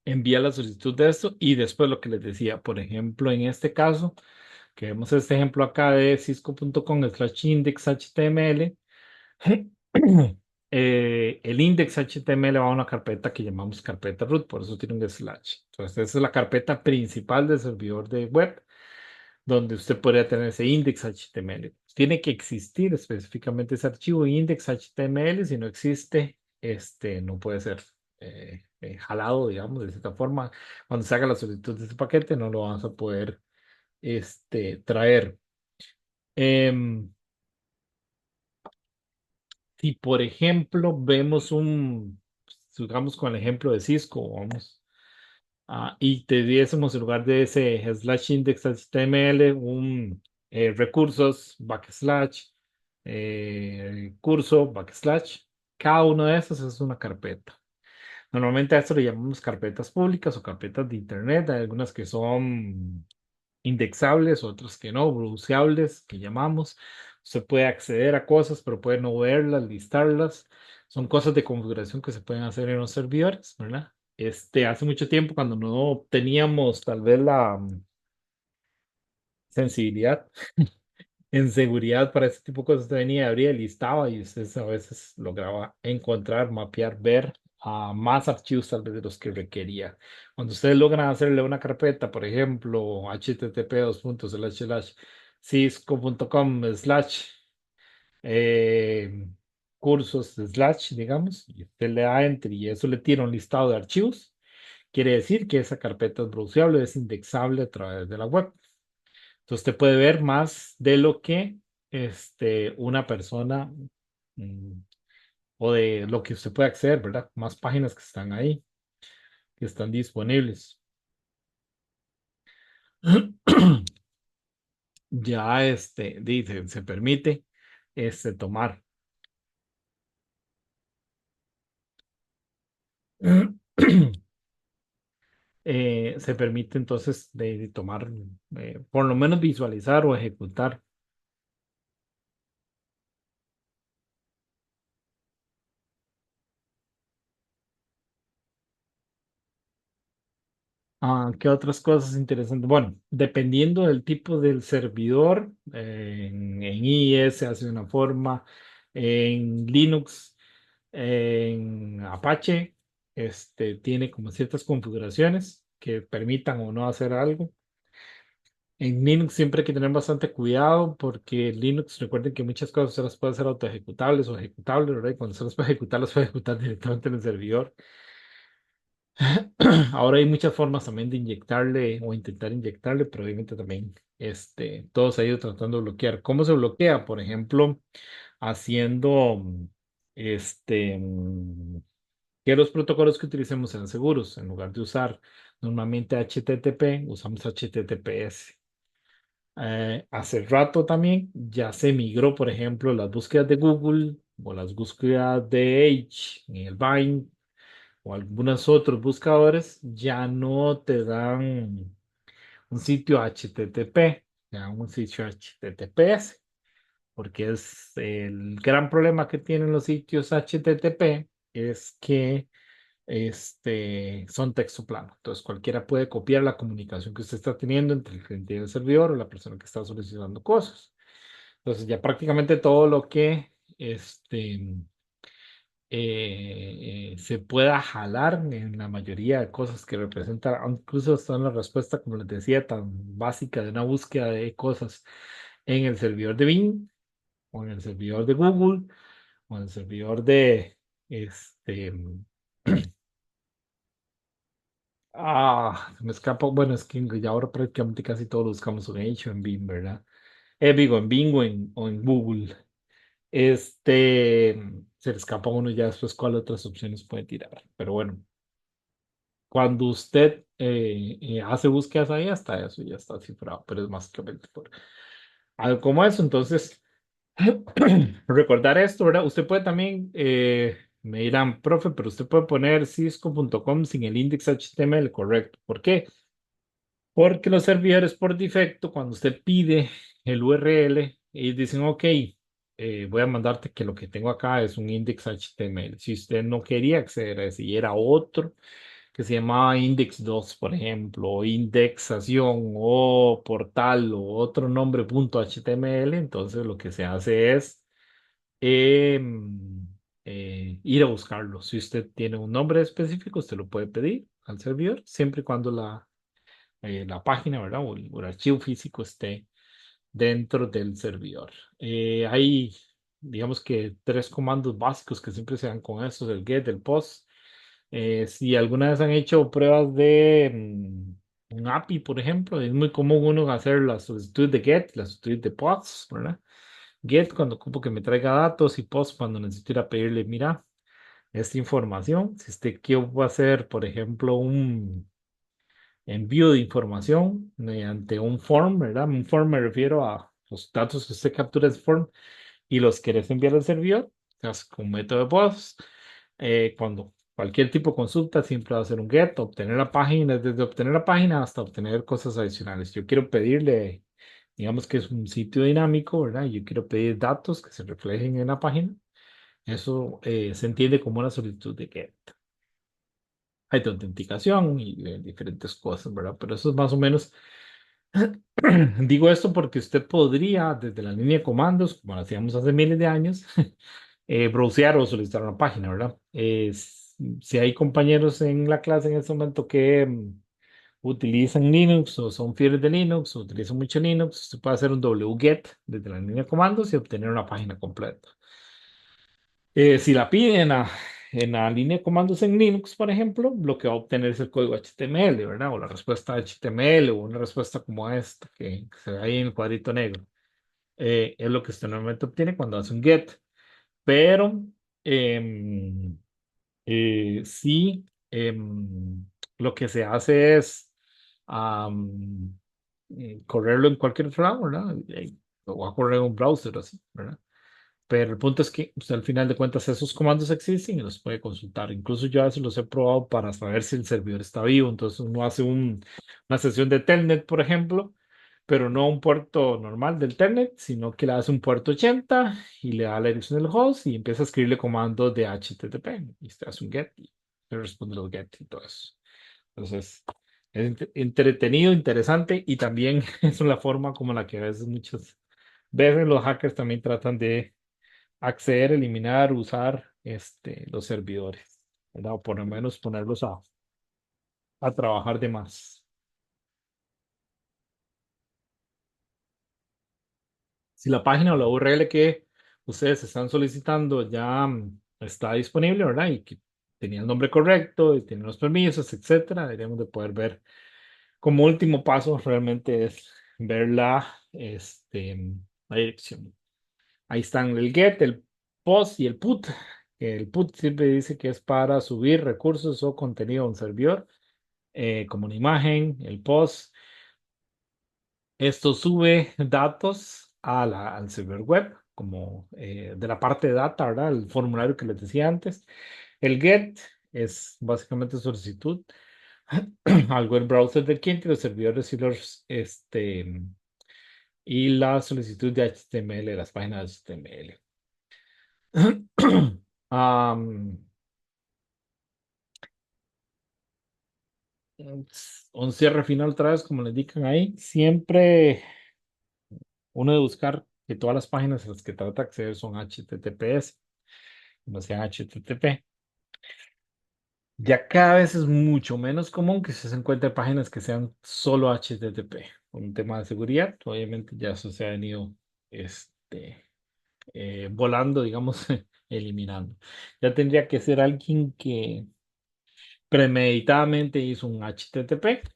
Envía la solicitud de esto y después lo que les decía, por ejemplo, en este caso, que vemos este ejemplo acá de cisco.com/index.html, el index HTML va a una carpeta que llamamos carpeta root, por eso tiene un slash. Entonces, esa es la carpeta principal del servidor de web, donde usted podría tener ese index HTML. Tiene que existir específicamente ese archivo index HTML, si no existe, no puede ser jalado, digamos, de cierta forma. Cuando se haga la solicitud de ese paquete, no lo vamos a poder traer. Em, si, por ejemplo, vemos digamos con el ejemplo de Cisco, vamos, y te diésemos en lugar de ese slash index HTML, un recursos, backslash, curso, backslash, cada uno de esos es una carpeta. Normalmente a esto le llamamos carpetas públicas o carpetas de internet. Hay algunas que son indexables, otras que no, browseables, que llamamos. Se puede acceder a cosas, pero puede no verlas, listarlas. Son cosas de configuración que se pueden hacer en los servidores, ¿verdad? Hace mucho tiempo, cuando no teníamos tal vez la sensibilidad en seguridad para ese tipo de cosas, usted venía, abría, listaba y usted a veces lograba encontrar, mapear, ver a más archivos tal vez de los que requería. Cuando ustedes logran hacerle una carpeta, por ejemplo, http://cisco.com/ eh, cursos slash, digamos, y usted le da enter y eso le tira un listado de archivos, quiere decir que esa carpeta es browseable, es indexable a través de la web. Entonces usted puede ver más de lo que una persona mm, o de lo que usted puede acceder, ¿verdad? Más páginas que están ahí, que están disponibles. Ya dice, se permite tomar. Se permite entonces de tomar, por lo menos visualizar o ejecutar. ¿Qué otras cosas interesantes? Bueno, dependiendo del tipo del servidor, en IIS se hace de una forma, en Linux, en Apache, tiene como ciertas configuraciones que permitan o no hacer algo. En Linux siempre hay que tener bastante cuidado porque Linux, recuerden que muchas cosas se las puede hacer autoejecutables o ejecutables, ¿verdad? Y cuando se las puede ejecutar directamente en el servidor. Ahora hay muchas formas también de inyectarle o intentar inyectarle, pero obviamente también todo se ha ido tratando de bloquear. ¿Cómo se bloquea? Por ejemplo, haciendo este, mm, que los protocolos que utilicemos sean seguros. En lugar de usar normalmente HTTP, usamos HTTPS. Hace rato también ya se migró, por ejemplo, las búsquedas de Google o las búsquedas de Edge en el Vine o algunos otros buscadores ya no te dan un sitio HTTP, te dan un sitio HTTPS, porque es el gran problema que tienen los sitios HTTP es que son texto plano. Entonces cualquiera puede copiar la comunicación que usted está teniendo entre el cliente y el servidor o la persona que está solicitando cosas. Entonces ya prácticamente todo lo que se pueda jalar en la mayoría de cosas que representa, incluso está en la respuesta, como les decía, tan básica de una búsqueda de cosas en el servidor de Bing o en el servidor de Google o en el servidor de este se me escapa, bueno, es que ya ahora prácticamente casi todos lo buscamos en Edge o en Bing, ¿verdad? Digo, en Bing o en Google. Se le escapa a uno ya después cuál otras opciones puede tirar. Pero bueno, cuando usted hace búsquedas ahí, hasta eso ya está cifrado, pero es básicamente por algo como eso. Entonces, recordar esto, ¿verdad? Usted puede también, me dirán, profe, pero usted puede poner cisco.com sin el index HTML, correcto. ¿Por qué? Porque los servidores por defecto, cuando usted pide el URL, ellos dicen, ok, voy a mandarte que lo que tengo acá es un index HTML. Si usted no quería acceder a ese y era otro, que se llamaba Index 2, por ejemplo, o indexación o portal o otro nombre punto HTML, entonces lo que se hace es ir a buscarlo. Si usted tiene un nombre específico, usted lo puede pedir al servidor, siempre y cuando la página, ¿verdad? O el archivo físico esté dentro del servidor. Hay, digamos que tres comandos básicos que siempre se dan con eso, el get, el post. Si alguna vez han hecho pruebas de un API, por ejemplo, es muy común uno hacer las solicitudes de get, las solicitudes de post, ¿verdad? Get cuando ocupo que me traiga datos y post cuando necesito ir a pedirle, mira, esta información. Si usted quiere hacer, por ejemplo, un envío de información mediante un form, ¿verdad? Un form me refiero a los datos que usted captura en ese form y los querés enviar al servidor, es con método de post. Cuando cualquier tipo de consulta siempre va a ser un get, obtener la página, desde obtener la página hasta obtener cosas adicionales. Yo quiero pedirle, digamos que es un sitio dinámico, ¿verdad? Yo quiero pedir datos que se reflejen en la página. Eso se entiende como una solicitud de get. Hay de autenticación y de diferentes cosas, ¿verdad? Pero eso es más o menos. Digo esto porque usted podría, desde la línea de comandos, como lo hacíamos hace miles de años, browsear o solicitar una página, ¿verdad? Si hay compañeros en la clase en este momento que utilizan Linux o son fieles de Linux o utilizan mucho Linux, usted puede hacer un wget desde la línea de comandos y obtener una página completa. Si la piden en la línea de comandos en Linux, por ejemplo, lo que va a obtener es el código HTML, ¿verdad? O la respuesta HTML o una respuesta como esta que se ve ahí en el cuadrito negro. Es lo que usted normalmente obtiene cuando hace un get. Pero em, sí, lo que se hace es correrlo en cualquier otro lado, ¿verdad? Lo va a correr en un browser así, ¿verdad? Pero el punto es que usted al final de cuentas esos comandos existen y los puede consultar. Incluso yo a veces los he probado para saber si el servidor está vivo. Entonces uno hace una sesión de Telnet, por ejemplo, pero no un puerto normal del Telnet, sino que le hace un puerto 80 y le da la dirección del host y empieza a escribirle comandos de HTTP. Y usted hace un get y le responde los get y todo eso. Entonces es entretenido, interesante y también es una forma como la que a veces muchas veces los hackers también tratan de acceder, eliminar, usar los servidores, ¿verdad? O por lo menos ponerlos a trabajar de más. Si la página o la URL que ustedes están solicitando ya está disponible, ¿verdad? Y que tenía el nombre correcto y tenía los permisos, etcétera. Deberíamos de poder ver como último paso realmente es ver la dirección. Ahí están el get, el post y el put. El put siempre dice que es para subir recursos o contenido a un servidor, como una imagen, el post. Esto sube datos al server web, como de la parte de data, ¿verdad? El formulario que les decía antes. El get es básicamente solicitud al web browser del cliente, los servidores y la solicitud de HTML, las páginas de HTML. Am, un cierre final otra vez, como le indican ahí. Siempre uno de buscar que todas las páginas a las que trata de acceder son HTTPS, no sean HTTP. Ya cada vez es mucho menos común que se encuentren páginas que sean solo HTTP. Por un tema de seguridad, obviamente ya eso se ha venido volando, digamos, eliminando. Ya tendría que ser alguien que premeditadamente hizo un HTTP.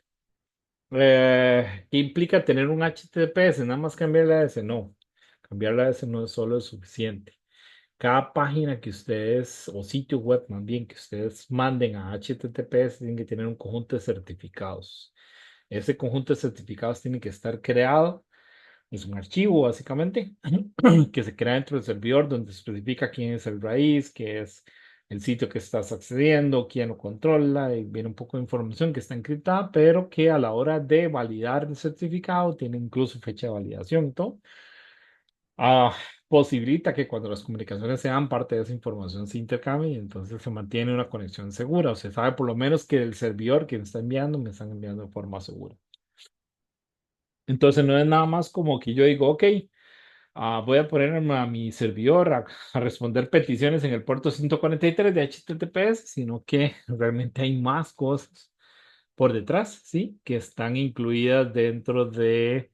¿Qué implica tener un HTTPS? Nada más cambiar la S, no. Cambiar la S no es solo es suficiente. Cada página que ustedes, o sitio web más bien, que ustedes manden a HTTPS, tienen que tener un conjunto de certificados. Ese conjunto de certificados tiene que estar creado. Es un archivo, básicamente, que se crea dentro del servidor donde se especifica quién es el raíz, qué es el sitio que estás accediendo, quién lo controla, y viene un poco de información que está encriptada, pero que a la hora de validar el certificado tiene incluso fecha de validación y todo. Ah, posibilita que cuando las comunicaciones sean parte de esa información se intercambie y entonces se mantiene una conexión segura, o se sabe por lo menos que el servidor que me está enviando me están enviando de forma segura. Entonces no es nada más como que yo digo, ok, voy a ponerme a mi servidor a responder peticiones en el puerto 143 de HTTPS, sino que realmente hay más cosas por detrás, ¿sí? Que están incluidas dentro de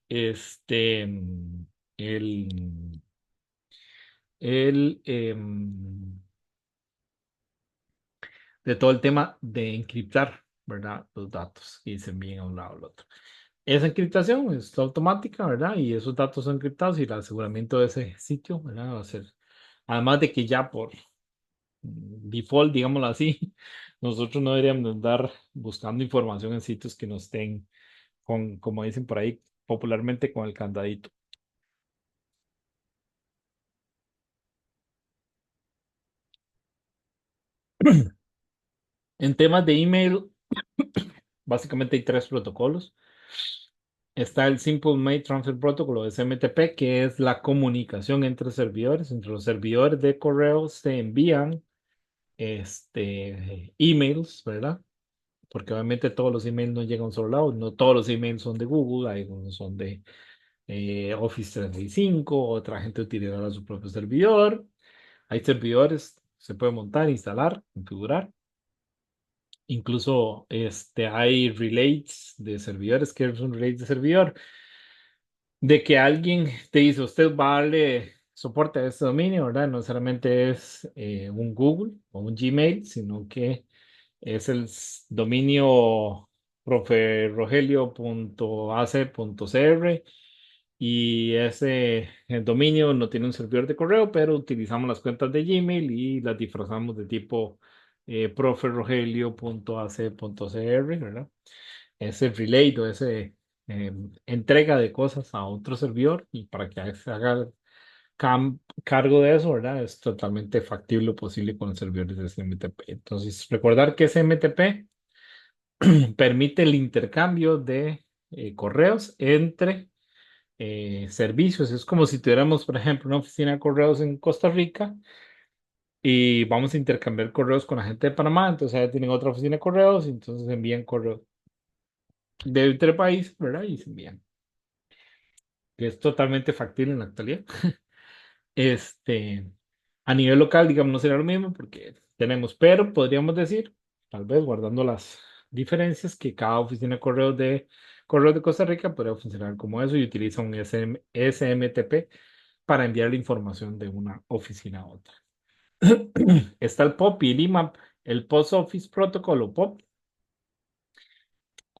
este, el, de todo el tema de encriptar, ¿verdad? Los datos y se envíen a un lado al otro. Esa encriptación es automática, ¿verdad? Y esos datos son encriptados y el aseguramiento de ese sitio, ¿verdad? Va a ser, además de que ya por default, digámoslo así, nosotros no deberíamos andar buscando información en sitios que no estén con, como dicen por ahí popularmente, con el candadito. En temas de email, básicamente hay tres protocolos. Está el Simple Mail Transfer Protocol o SMTP, que es la comunicación entre servidores. Entre los servidores de correo se envían emails, ¿verdad? Porque obviamente todos los emails no llegan a un solo lado. No todos los emails son de Google, hay algunos son de Office 365, otra gente utilizará su propio servidor. Hay servidores, se puede montar, instalar, configurar. Incluso hay relays de servidores. ¿Qué es un relay de servidor? De que alguien te dice, usted va a darle soporte a este dominio, ¿verdad? No necesariamente es un Google o un Gmail, sino que es el dominio proferrogelio.ac.cr y ese el dominio no tiene un servidor de correo, pero utilizamos las cuentas de Gmail y las disfrazamos de tipo proferrogelio.ac.cr, ¿verdad? Ese relay o ese entrega de cosas a otro servidor y para que se haga cargo de eso, ¿verdad? Es totalmente factible o posible con los servidores de SMTP. Entonces, recordar que SMTP permite el intercambio de correos entre servicios. Es como si tuviéramos, por ejemplo, una oficina de correos en Costa Rica y vamos a intercambiar correos con la gente de Panamá. Entonces, allá tienen otra oficina de correos y entonces envían correos de entre país, ¿verdad? Y se envían. Que es totalmente factible en la actualidad. Este, a nivel local, digamos, no sería lo mismo porque tenemos, pero podríamos decir, tal vez guardando las diferencias, que cada oficina de correos de Costa Rica podría funcionar como eso y utiliza un SMTP para enviar la información de una oficina a otra. Está el POP y el IMAP. El Post Office Protocol o POP.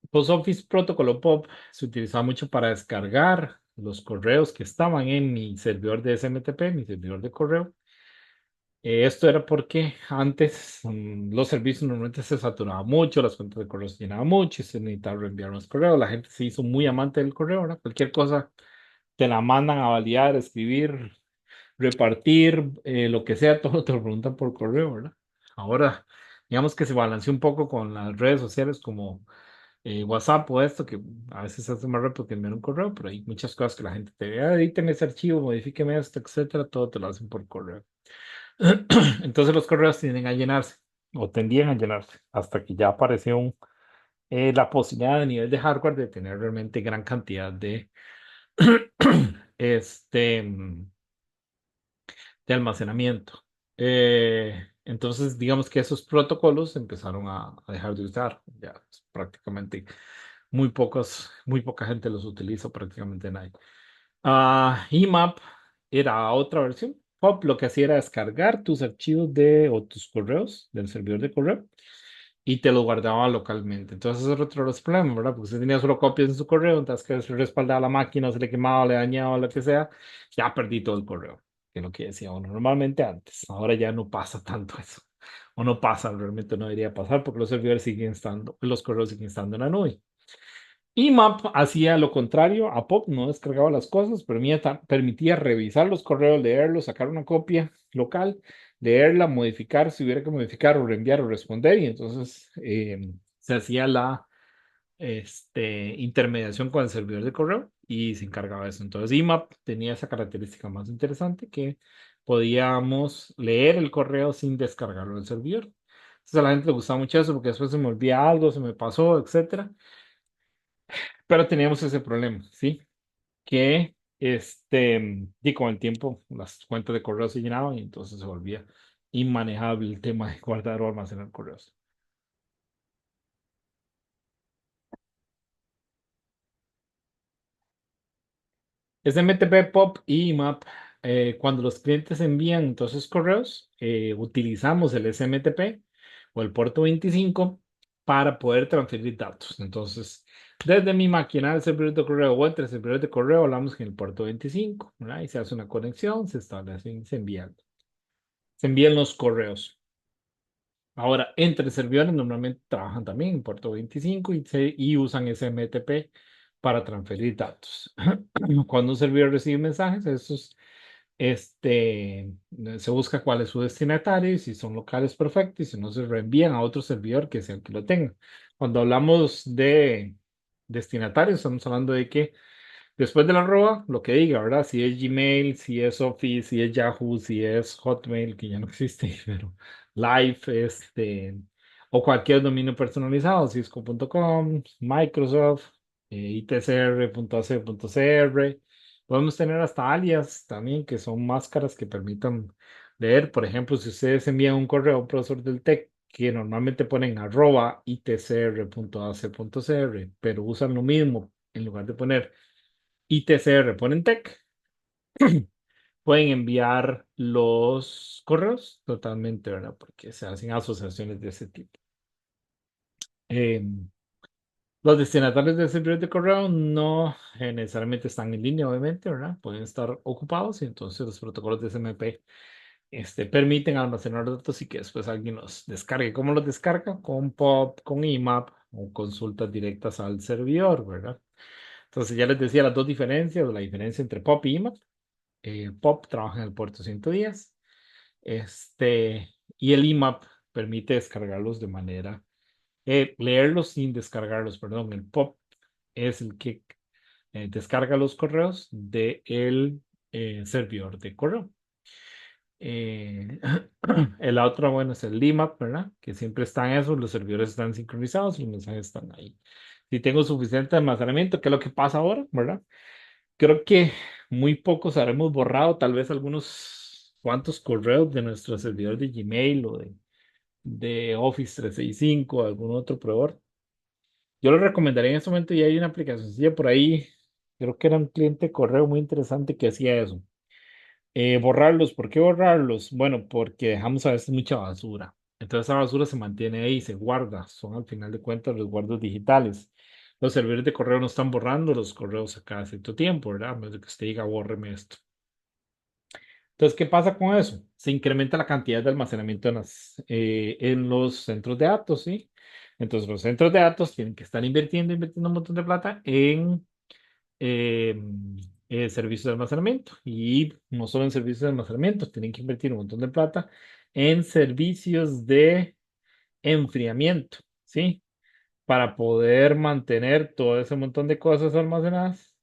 Post Office Protocol o POP se utilizaba mucho para descargar los correos que estaban en mi servidor de SMTP, mi servidor de correo. Esto era porque antes los servicios normalmente se saturaban mucho, las cuentas de correo se llenaban mucho y se necesitaba reenviar los correos. La gente se hizo muy amante del correo, ¿verdad? Cualquier cosa te la mandan a validar, escribir, repartir, lo que sea, todo te lo preguntan por correo, ¿verdad? Ahora, digamos que se balanceó un poco con las redes sociales como WhatsApp o esto, que a veces se hace más rápido que enviar un correo, pero hay muchas cosas que la gente te ve, "Ah, edíteme ese archivo, modifíqueme esto, etcétera", todo te lo hacen por correo. Entonces los correos tienden a llenarse o tendían a llenarse hasta que ya apareció la posibilidad a nivel de hardware de tener realmente gran cantidad de, este, de almacenamiento. Entonces, digamos que esos protocolos empezaron a dejar de usar. Ya prácticamente muy poca gente los utiliza, prácticamente nadie. IMAP era otra versión. POP lo que hacía era descargar tus archivos o tus correos del servidor de correo y te lo guardaba localmente. Entonces, ese era otro de los problemas, ¿verdad? Porque usted tenía solo copias en su correo, entonces que se respaldaba la máquina, se le quemaba, le dañaba, lo que sea, ya perdí todo el correo, que es lo que decía uno normalmente antes. Ahora ya no pasa tanto eso. O no pasa, realmente no debería pasar porque los servidores siguen estando, los correos siguen estando en la nube. IMAP hacía lo contrario a POP, no descargaba las cosas, permitía revisar los correos, leerlos, sacar una copia local, leerla, modificar si hubiera que modificar o reenviar o responder, y entonces se hacía la intermediación con el servidor de correo y se encargaba de eso. Entonces IMAP tenía esa característica más interesante que podíamos leer el correo sin descargarlo del servidor. Entonces a la gente le gustaba mucho eso porque después se me olvida algo, se me pasó, etcétera. Pero teníamos ese problema, ¿sí? Que y con el tiempo las cuentas de correo se llenaban y entonces se volvía inmanejable el tema de guardar o almacenar correos. SMTP, POP y IMAP, cuando los clientes envían entonces correos, utilizamos el SMTP o el puerto 25 para poder transferir datos. Entonces, desde mi máquina al servidor de correo o entre servidores de correo, hablamos en el puerto 25, ¿verdad? Y se hace una conexión, se establece y se envían los correos. Ahora, entre servidores normalmente trabajan también en puerto 25 y usan SMTP para transferir datos. Cuando un servidor recibe mensajes, se busca cuál es su destinatario y si son locales, perfecto, y si no, se reenvían a otro servidor que sea el que lo tenga. Cuando hablamos de destinatarios, estamos hablando de que después del arroba, lo que diga, ¿verdad? Si es Gmail, si es Office, si es Yahoo, si es Hotmail, que ya no existe, pero Live, o cualquier dominio personalizado, cisco.com, Microsoft, itcr.ac.cr. Podemos tener hasta alias también, que son máscaras que permitan leer. Por ejemplo, si ustedes envían un correo a un profesor del TEC, que normalmente ponen @itcr.ac.cr, pero usan lo mismo en lugar de poner ITCR ponen tech, pueden enviar los correos totalmente, ¿verdad? Porque se hacen asociaciones de ese tipo. Eh, los destinatarios de servidores de correo no necesariamente están en línea, obviamente, ¿verdad? Pueden estar ocupados y entonces los protocolos de SMP permiten almacenar datos y que después alguien los descargue. ¿Cómo los descarga? Con POP, con IMAP o consultas directas al servidor, ¿verdad? Entonces ya les decía las dos diferencias, la diferencia entre POP y IMAP. POP trabaja en el puerto 110. Y el IMAP permite descargarlos de manera, leerlos sin descargarlos, perdón. El POP es el que descarga los correos del servidor de correo. Eh, el otro, bueno, es el IMAP, ¿verdad? Que siempre están esos, los servidores están sincronizados y los mensajes están ahí. Si tengo suficiente almacenamiento, ¿qué es lo que pasa ahora, verdad? Creo que muy pocos habremos borrado, tal vez algunos cuantos correos de nuestro servidor de Gmail o de Office 365 o algún otro proveedor. Yo lo recomendaría en este momento y hay una aplicación sencilla por ahí. Creo que era un cliente de correo muy interesante que hacía eso. Borrarlos, ¿por qué borrarlos? Bueno, porque dejamos a veces mucha basura. Entonces esa basura se mantiene ahí, se guarda. Son al final de cuentas resguardos digitales. Los servidores de correo no están borrando los correos a cada cierto tiempo, ¿verdad? A menos de que usted diga, bórreme esto. Entonces, ¿qué pasa con eso? Se incrementa la cantidad de almacenamiento en los centros de datos, ¿sí? Entonces, los centros de datos tienen que estar invirtiendo un montón de plata en eh, servicios de almacenamiento. Y no solo en servicios de almacenamiento, tienen que invertir un montón de plata en servicios de enfriamiento, ¿sí? Para poder mantener todo ese montón de cosas almacenadas.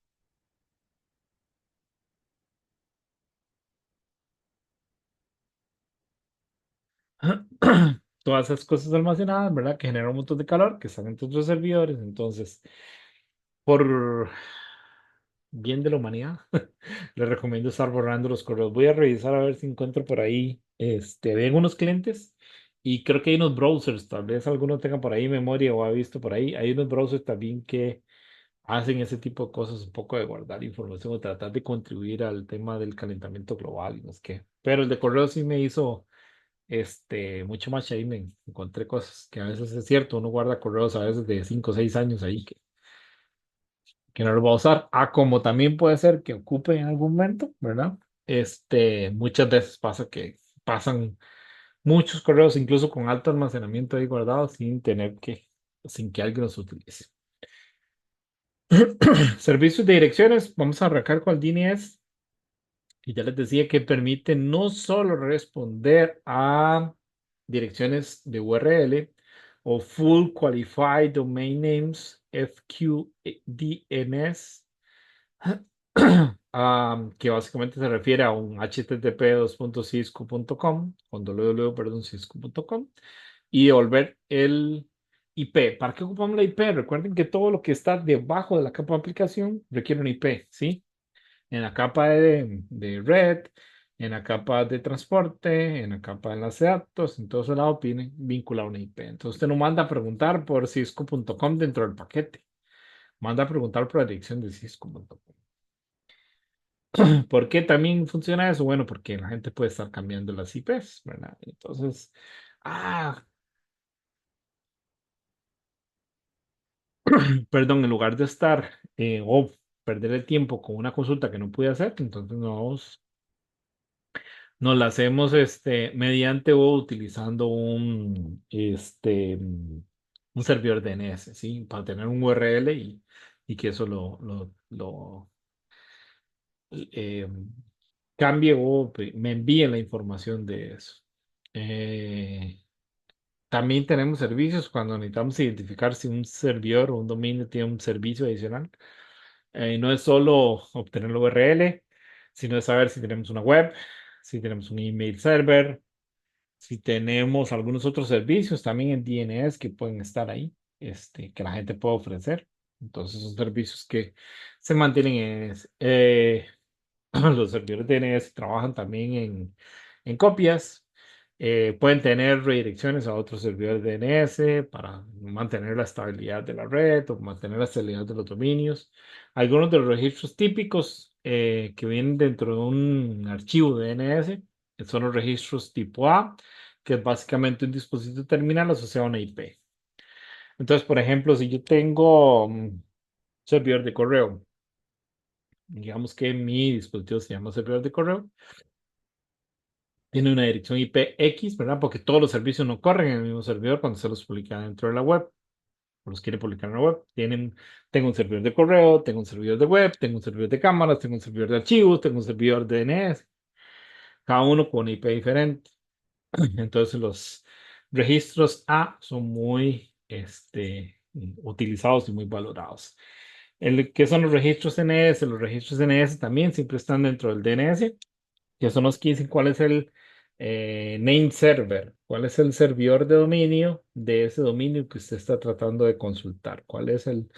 Todas esas cosas almacenadas, ¿verdad? Que generan un montón de calor, que están en otros servidores. Entonces, por bien de la humanidad, les recomiendo estar borrando los correos. Voy a revisar a ver si encuentro por ahí, ven unos clientes y creo que hay unos browsers, tal vez alguno tenga por ahí memoria o ha visto por ahí. Hay unos browsers también que hacen ese tipo de cosas, un poco de guardar información o tratar de contribuir al tema del calentamiento global y no sé qué. Pero el de correo sí me hizo mucho más ahí me encontré cosas que a veces es cierto, uno guarda correos a veces de 5 o 6 años ahí que no los va a usar. Ah, como también puede ser que ocupe en algún momento, ¿verdad? Muchas veces pasa que pasan muchos correos, incluso con alto almacenamiento ahí guardados, sin que alguien los utilice. Servicios de direcciones, vamos a arrancar con el DNS. Y ya les decía que permite no solo responder a direcciones de URL o Full Qualified Domain Names, FQDNS, que básicamente se refiere a un http://cisco.com, con www, perdón, cisco.com, y devolver el IP. ¿Para qué ocupamos la IP? Recuerden que todo lo que está debajo de la capa de aplicación requiere un IP, ¿sí? En la capa de red, en la capa de transporte, en la capa de enlace de datos, en todos lados viene vinculado a una IP. Entonces usted no manda a preguntar por cisco.com dentro del paquete, manda a preguntar por la dirección de cisco.com. ¿Por qué también funciona eso? Bueno, porque la gente puede estar cambiando las IPs, ¿verdad? Entonces, ah, perdón, en lugar de estar o perder el tiempo con una consulta que no pude hacer, entonces nos la hacemos mediante o utilizando un servidor DNS, ¿sí? Para tener un URL y que eso lo eh, cambie o me envíe la información de eso. Eh, También tenemos servicios cuando necesitamos identificar si un servidor o un dominio tiene un servicio adicional. No es solo obtener la URL, sino saber si tenemos una web, si tenemos un email server, si tenemos algunos otros servicios también en DNS que pueden estar ahí, que la gente puede ofrecer. Entonces, son servicios que se mantienen los servidores DNS trabajan también en copias. Pueden tener redirecciones a otros servidores DNS para mantener la estabilidad de la red o mantener la estabilidad de los dominios. Algunos de los registros típicos que vienen dentro de un archivo de DNS son los registros tipo A, que es básicamente un dispositivo terminal asociado a una IP. Entonces, por ejemplo, si yo tengo servidor de correo, digamos que mi dispositivo se llama servidor de correo, tiene una dirección IP X, ¿verdad? Porque todos los servicios no corren en el mismo servidor cuando se los publica dentro de la web, o los quiere publicar en la web. Tengo un servidor de correo, tengo un servidor de web, tengo un servidor de cámaras, tengo un servidor de archivos, tengo un servidor de DNS, cada uno con una IP diferente. Entonces los registros A son muy utilizados y muy valorados. ¿Qué son los registros NS? Los registros NS también siempre están dentro del DNS, que son los que dicen cuál es el name server, cuál es el servidor de dominio de ese dominio que usted está tratando de consultar, cuál es el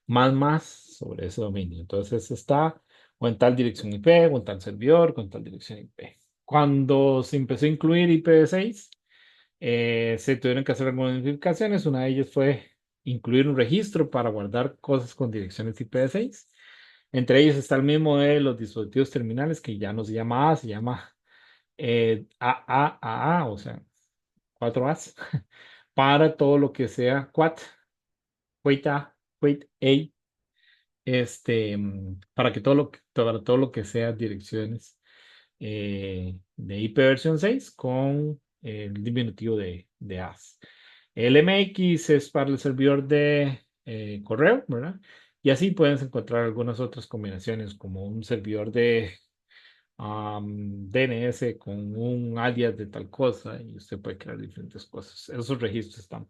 más sobre ese dominio. Entonces está o en tal dirección IP, o en tal servidor, con tal dirección IP. Cuando se empezó a incluir IPv6, se tuvieron que hacer algunas modificaciones. Una de ellas fue incluir un registro para guardar cosas con direcciones IPv6. Entre ellos está el mismo de los dispositivos terminales, que ya no se llama A, se llama AAAA, o sea, cuatro As, para todo lo que sea QAT, Wait A, Wait A, para que para todo lo que sea direcciones de IPv6 con el diminutivo de AS. El MX es para el servidor de correo, ¿verdad? Y así puedes encontrar algunas otras combinaciones, como un servidor de DNS con un alias de tal cosa, y usted puede crear diferentes cosas. Esos registros están.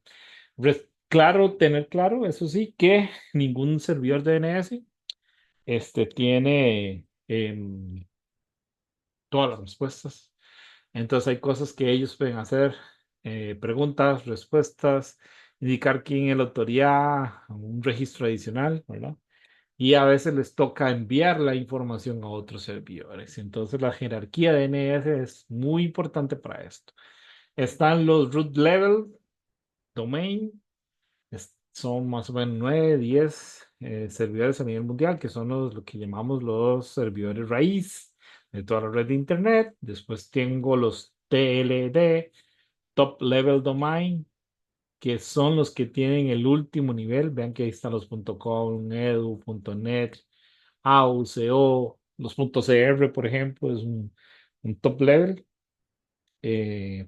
Claro, tener claro, eso sí, que ningún servidor de DNS tiene todas las respuestas. Entonces hay cosas que ellos pueden hacer, preguntas, respuestas, indicar quién es la autoridad, un registro adicional, ¿verdad? Y a veces les toca enviar la información a otros servidores. Entonces la jerarquía de DNS es muy importante para esto. Están los root level, domain, son más o menos 9, 10 servidores a nivel mundial, que son lo que llamamos los servidores raíz de toda la red de Internet. Después tengo los TLD, Top Level Domain, que son los que tienen el último nivel. Vean que ahí están los .com, edu, .net, AUCO, los .cr, por ejemplo, es un top level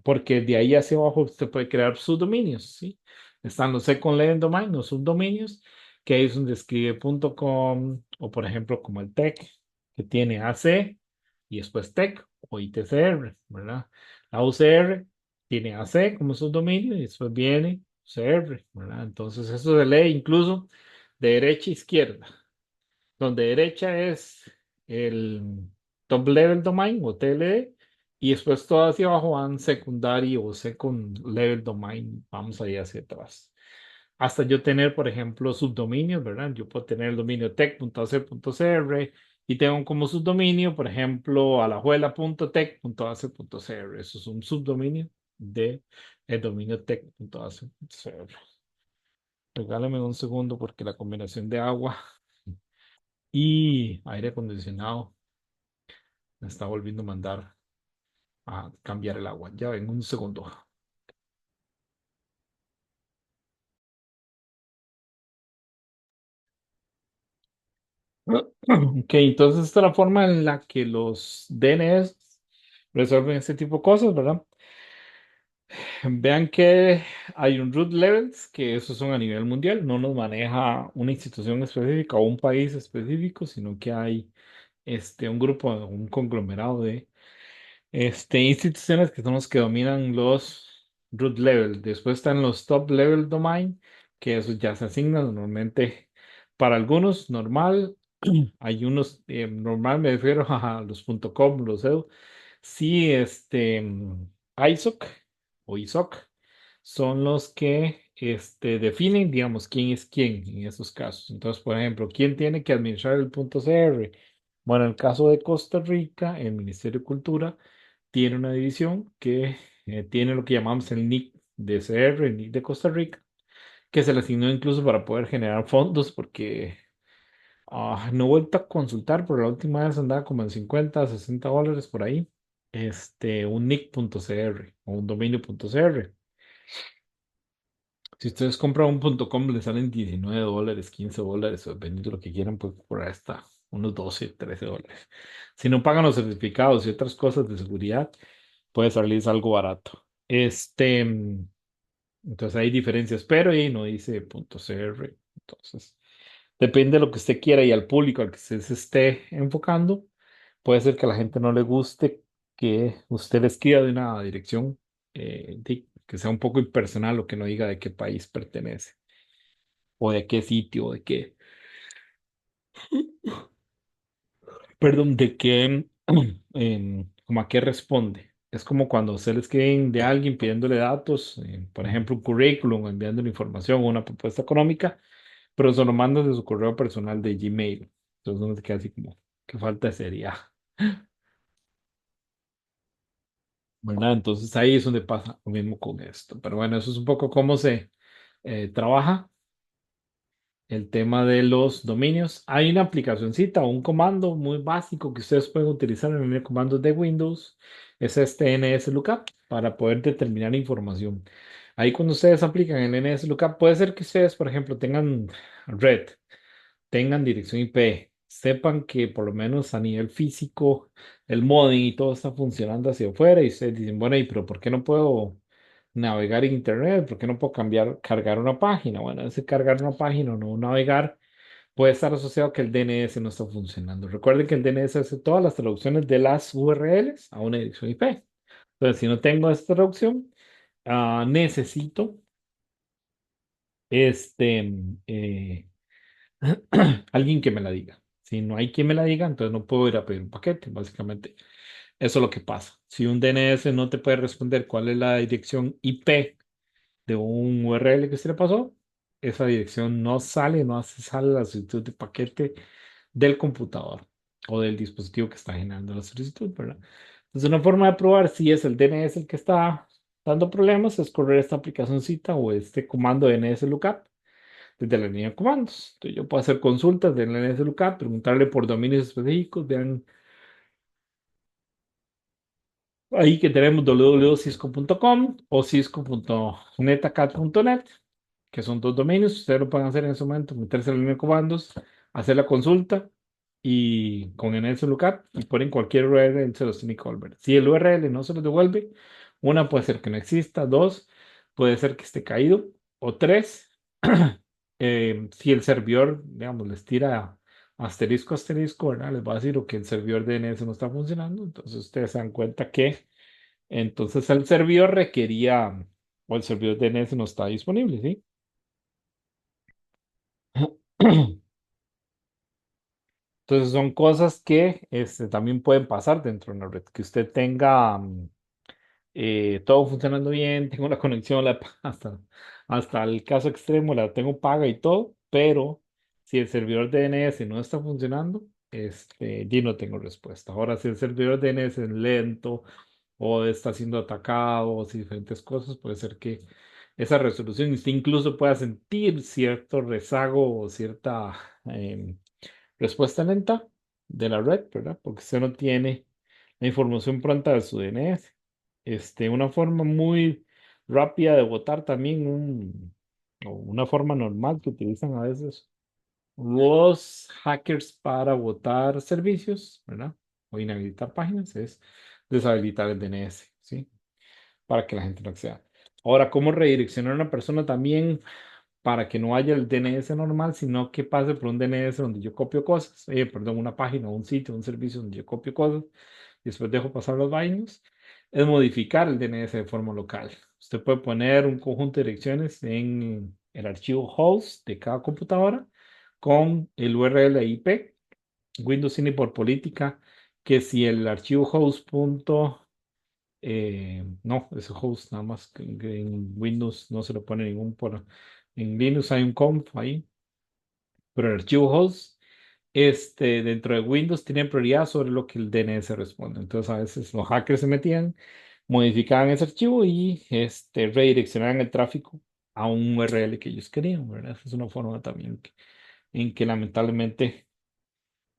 porque de ahí hacia abajo usted puede crear subdominios, ¿sí? Están los second level domain, los subdominios, que ahí es donde escribe .com o por ejemplo como el tech, que tiene AC y después tech o ITCR, ¿verdad? La UCR tiene AC como subdominio y después viene UCR, ¿verdad? Entonces eso se lee incluso de derecha a izquierda, donde derecha es el top level domain o TLD y después todo hacia abajo van secundario o second level domain, vamos ahí hacia atrás. Hasta yo tener, por ejemplo, subdominios, ¿verdad? Yo puedo tener el dominio tech.ac.cr y tengo como subdominio, por ejemplo, alajuela.tech.ac.cr. Eso es un subdominio de el dominio tech.ac.cr. Regálame un segundo porque la combinación de agua y aire acondicionado me está volviendo a mandar a cambiar el agua. Ya ven, un segundo. Ok, entonces esta es la forma en la que los DNS resuelven este tipo de cosas, ¿verdad? Vean que hay un root levels, que esos son a nivel mundial, no nos maneja una institución específica o un país específico, sino que hay un grupo, un conglomerado de instituciones que son los que dominan los root level. Después están los top level domain, que eso ya se asigna normalmente para algunos normal. Hay unos, normal me refiero a los .com, los edu. Sí, ISOC o ISOC son los que definen, digamos, quién es quién en esos casos. Entonces, por ejemplo, ¿quién tiene que administrar el .cr? Bueno, en el caso de Costa Rica, el Ministerio de Cultura tiene una división que tiene lo que llamamos el NIC de CR, el NIC de Costa Rica, que se le asignó incluso para poder generar fondos, porque no he vuelto a consultar, pero la última vez andaba como en 50, $60 por ahí. Un nick.cr o un dominio.cr. Si ustedes compran un .com, le salen $19, $15, o dependiendo de lo que quieran, pues por ahí está, unos 12, $13. Si no pagan los certificados y otras cosas de seguridad, puede salirles algo barato. Entonces hay diferencias, pero ahí no dice .cr. Entonces, depende de lo que usted quiera y al público al que usted se esté enfocando, puede ser que a la gente no le guste que usted le escriba de una dirección que sea un poco impersonal o que no diga de qué país pertenece o de qué sitio o de qué, perdón, de qué, como a qué responde. Es como cuando usted le escriben de alguien pidiéndole datos, por ejemplo, un currículum, enviándole información o una propuesta económica, pero se lo manda de su correo personal de Gmail. Entonces uno se queda así como, qué falta de seriedad, ¿verdad? Entonces ahí es donde pasa lo mismo con esto. Pero bueno, eso es un poco cómo se trabaja. el tema de los dominios. Hay una aplicacioncita o un comando muy básico que ustedes pueden utilizar en el comando de Windows. Es este NSLookup para poder determinar información. Ahí cuando ustedes aplican el NSLookup, puede ser que ustedes, por ejemplo, tengan red, tengan dirección IP, sepan que por lo menos a nivel físico el modem y todo está funcionando hacia afuera y ustedes dicen, bueno, ¿y pero por qué no puedo navegar en internet? ¿Por qué no puedo cargar una página? Bueno, ese cargar una página o no navegar puede estar asociado a que el DNS no está funcionando. Recuerden que el DNS hace todas las traducciones de las URLs a una dirección IP. Entonces, si no tengo esta traducción, necesito este, eh, alguien que me la diga. Si no hay quien me la diga, entonces no puedo ir a pedir un paquete. Básicamente, eso es lo que pasa. Si un DNS no te puede responder cuál es la dirección IP de un URL que se le pasó, esa dirección no sale, no hace sale la solicitud de paquete del computador o del dispositivo que está generando la solicitud, ¿verdad? Entonces, una forma de probar si es el DNS el que está dando problemas es correr esta aplicacióncita o este comando DNS lookup desde la línea de comandos. Entonces, yo puedo hacer consultas de DNS lookup, preguntarle por dominios específicos, vean ahí que tenemos www.cisco.com o cisco.netacat.net, que son dos dominios. Ustedes lo pueden hacer en ese momento, meterse en la línea de comandos, hacer la consulta y con en ese lookup y ponen cualquier URL, se los tiene que devolver. Si el URL no se los devuelve, una puede ser que no exista, dos, puede ser que esté caído, o tres, si el servidor, digamos, les tira asterisco, asterisco, ¿verdad? Les va a decir o que el servidor DNS no está funcionando, entonces ustedes se dan cuenta que entonces el servidor requería, o el servidor DNS no está disponible, ¿sí? Entonces son cosas que también pueden pasar dentro de una red, que usted tenga todo funcionando bien, tengo la conexión hasta el caso extremo, la tengo paga y todo, pero si el servidor DNS no está funcionando, y no tengo respuesta. Ahora, si el servidor DNS es lento o está siendo atacado o si diferentes cosas, puede ser que esa resolución usted incluso pueda sentir cierto rezago o cierta respuesta lenta de la red, ¿verdad? Porque usted no tiene la información pronta de su DNS. Una forma muy rápida de votar también, o una forma normal que utilizan a veces los hackers para votar servicios, ¿verdad? O inhabilitar páginas, es deshabilitar el DNS, ¿sí? Para que la gente no acceda. Ahora, ¿cómo redireccionar a una persona también para que no haya el DNS normal, sino que pase por un DNS donde yo copio cosas, perdón, una página, un sitio, un servicio donde yo copio cosas y después dejo pasar los vainos? Es modificar el DNS de forma local. Usted puede poner un conjunto de direcciones en el archivo host de cada computadora con el URL IP. Windows tiene por política que si el archivo host. No, ese host nada más que en Windows no se le pone ningún por. En Linux hay un conf ahí, pero el archivo host dentro de Windows tiene prioridad sobre lo que el DNS responde. Entonces a veces los hackers se metían, modificaban ese archivo y redireccionaban el tráfico a un URL que ellos querían, ¿verdad? Esa es una forma también en que lamentablemente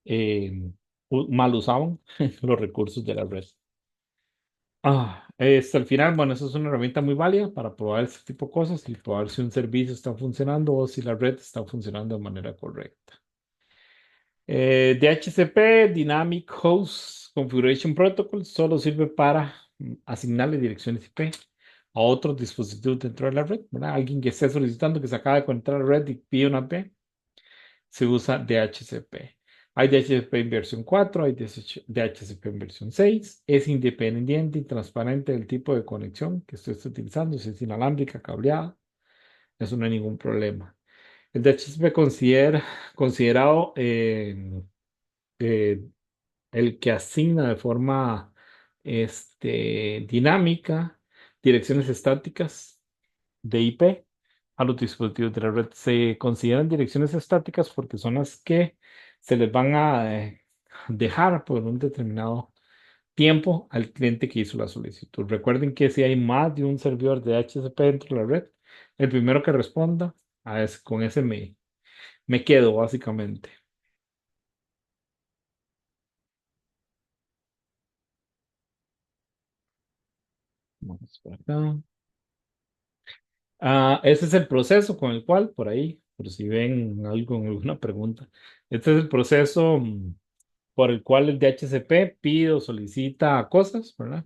eh, mal usaban los recursos de la red. Al final, bueno, eso es una herramienta muy válida para probar este tipo de cosas y probar si un servicio está funcionando o si la red está funcionando de manera correcta. DHCP, Dynamic Host Configuration Protocol, solo sirve para asignarle direcciones IP a otros dispositivos dentro de la red, ¿verdad? Alguien que esté solicitando que se acaba de conectar a la red y pide una IP, se usa DHCP. Hay DHCP en versión 4, hay DHCP en versión 6. Es independiente y transparente del tipo de conexión que usted esté utilizando, si es inalámbrica, cableada, eso no hay ningún problema. El DHCP considerado eh, el que asigna de forma dinámica direcciones estáticas de IP a los dispositivos de la red. Se consideran direcciones estáticas porque son las que se les van a dejar por un determinado tiempo al cliente que hizo la solicitud. Recuerden que si hay más de un servidor de HCP dentro de la red, el primero que responda con ese mail me quedo básicamente. Vamos por acá. Ese es el proceso con el cual, por ahí, por si ven algo, alguna pregunta, este es el proceso por el cual el DHCP pide o solicita cosas, ¿verdad?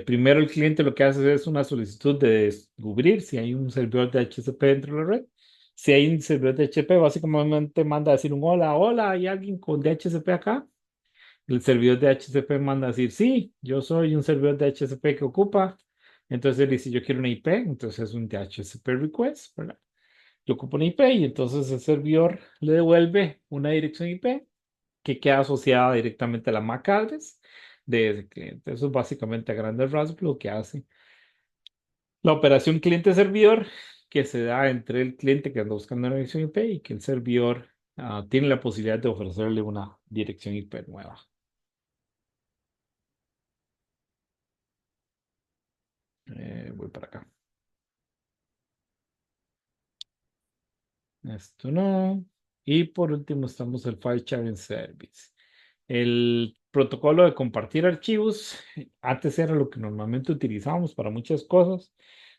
Primero el cliente lo que hace es una solicitud de descubrir si hay un servidor de DHCP dentro de la red. Si hay un servidor de DHCP, básicamente manda a decir un hola, hola, ¿hay alguien con DHCP acá? El servidor de HCP manda a decir, sí, yo soy un servidor de HCP que ocupa. Entonces él dice, yo quiero una IP, entonces es un DHCP request, ¿verdad? Yo ocupo una IP y entonces el servidor le devuelve una dirección IP que queda asociada directamente a la MAC address de ese cliente. Eso es básicamente a grandes rasgos lo que hace la operación cliente-servidor que se da entre el cliente que anda buscando una dirección IP y que el servidor tiene la posibilidad de ofrecerle una dirección IP nueva. Voy para acá. Esto no. Y por último estamos el File Sharing Service. El protocolo de compartir archivos, antes era lo que normalmente utilizábamos para muchas cosas.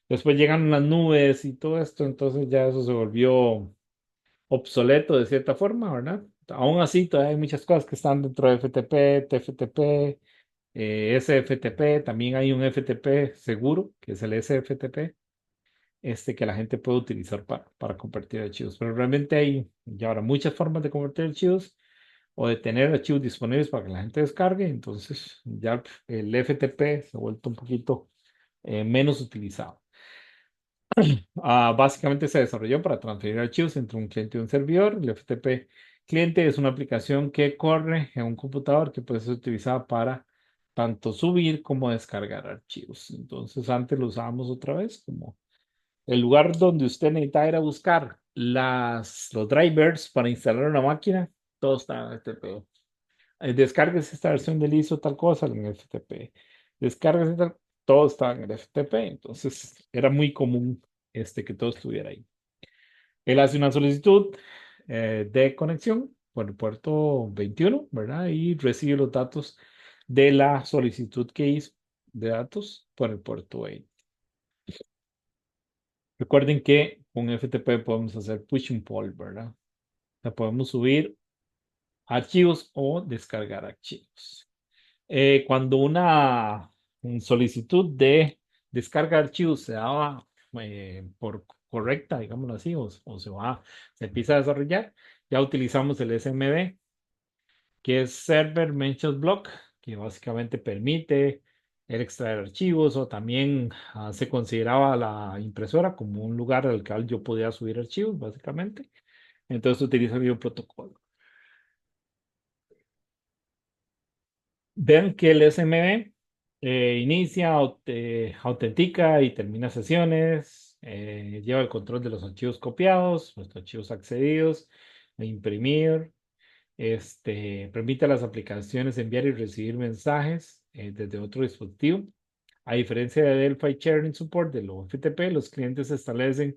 Después llegan las nubes y todo esto, entonces ya eso se volvió obsoleto de cierta forma, ¿verdad? Aún así, todavía hay muchas cosas que están dentro de FTP, TFTP, SFTP. También hay un FTP seguro, que es el SFTP que la gente puede utilizar para compartir archivos. Pero realmente hay ya ahora muchas formas de compartir archivos o de tener archivos disponibles para que la gente descargue. Entonces ya el FTP se ha vuelto un poquito menos utilizado. Básicamente se desarrolló para transferir archivos entre un cliente y un servidor. El FTP cliente es una aplicación que corre en un computador que puede ser utilizada para tanto subir como descargar archivos. Entonces antes lo usábamos otra vez como el lugar donde usted necesita ir a buscar los drivers para instalar una máquina, todo está en FTP. Descargues esta versión del ISO, tal cosa en FTP. Descargues todo está en el FTP. Entonces era muy común que todo estuviera ahí. Él hace una solicitud de conexión por el puerto 21, ¿verdad? Y recibe los datos de la solicitud que hizo de datos por el puerto 20. Recuerden que con FTP podemos hacer push and pull, ¿verdad? O sea, podemos subir archivos o descargar archivos. Cuando una solicitud de descarga de archivos se daba por correcta, digámoslo así, o se empieza a desarrollar, ya utilizamos el SMB, que es Server Message Block, que básicamente permite el extraer archivos o también se consideraba la impresora como un lugar al cual yo podía subir archivos, básicamente. Entonces utiliza el mismo protocolo. Vean que el SMB inicia, autentica y termina sesiones, lleva el control de los archivos copiados, los archivos accedidos, e imprimir. Permite a las aplicaciones enviar y recibir mensajes desde otro dispositivo. A diferencia de Delphi Sharing Support de los FTP, los clientes establecen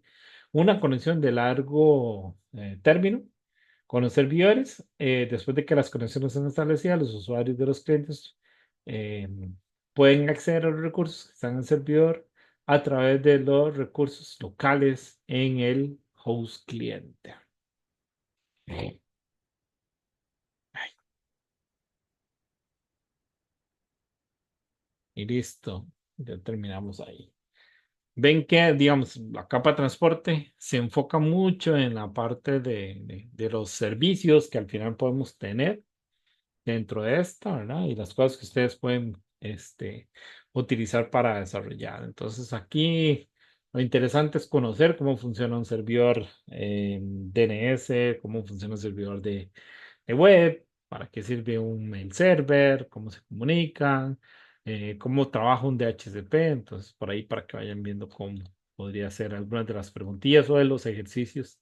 una conexión de largo término con los servidores. Después de que las conexiones son establecidas, los usuarios de los clientes eh, pueden acceder a los recursos que están en el servidor a través de los recursos locales en el host cliente. Y listo, ya terminamos ahí. Ven que, digamos, la capa de transporte se enfoca mucho en la parte de los servicios que al final podemos tener dentro de esta, ¿verdad? Y las cosas que ustedes pueden, utilizar para desarrollar. Entonces, aquí lo interesante es conocer cómo funciona un servidor DNS, cómo funciona un servidor de web, para qué sirve un mail server, cómo se comunican, cómo trabaja un DHCP. Entonces, por ahí para que vayan viendo cómo podría ser algunas de las preguntillas o de los ejercicios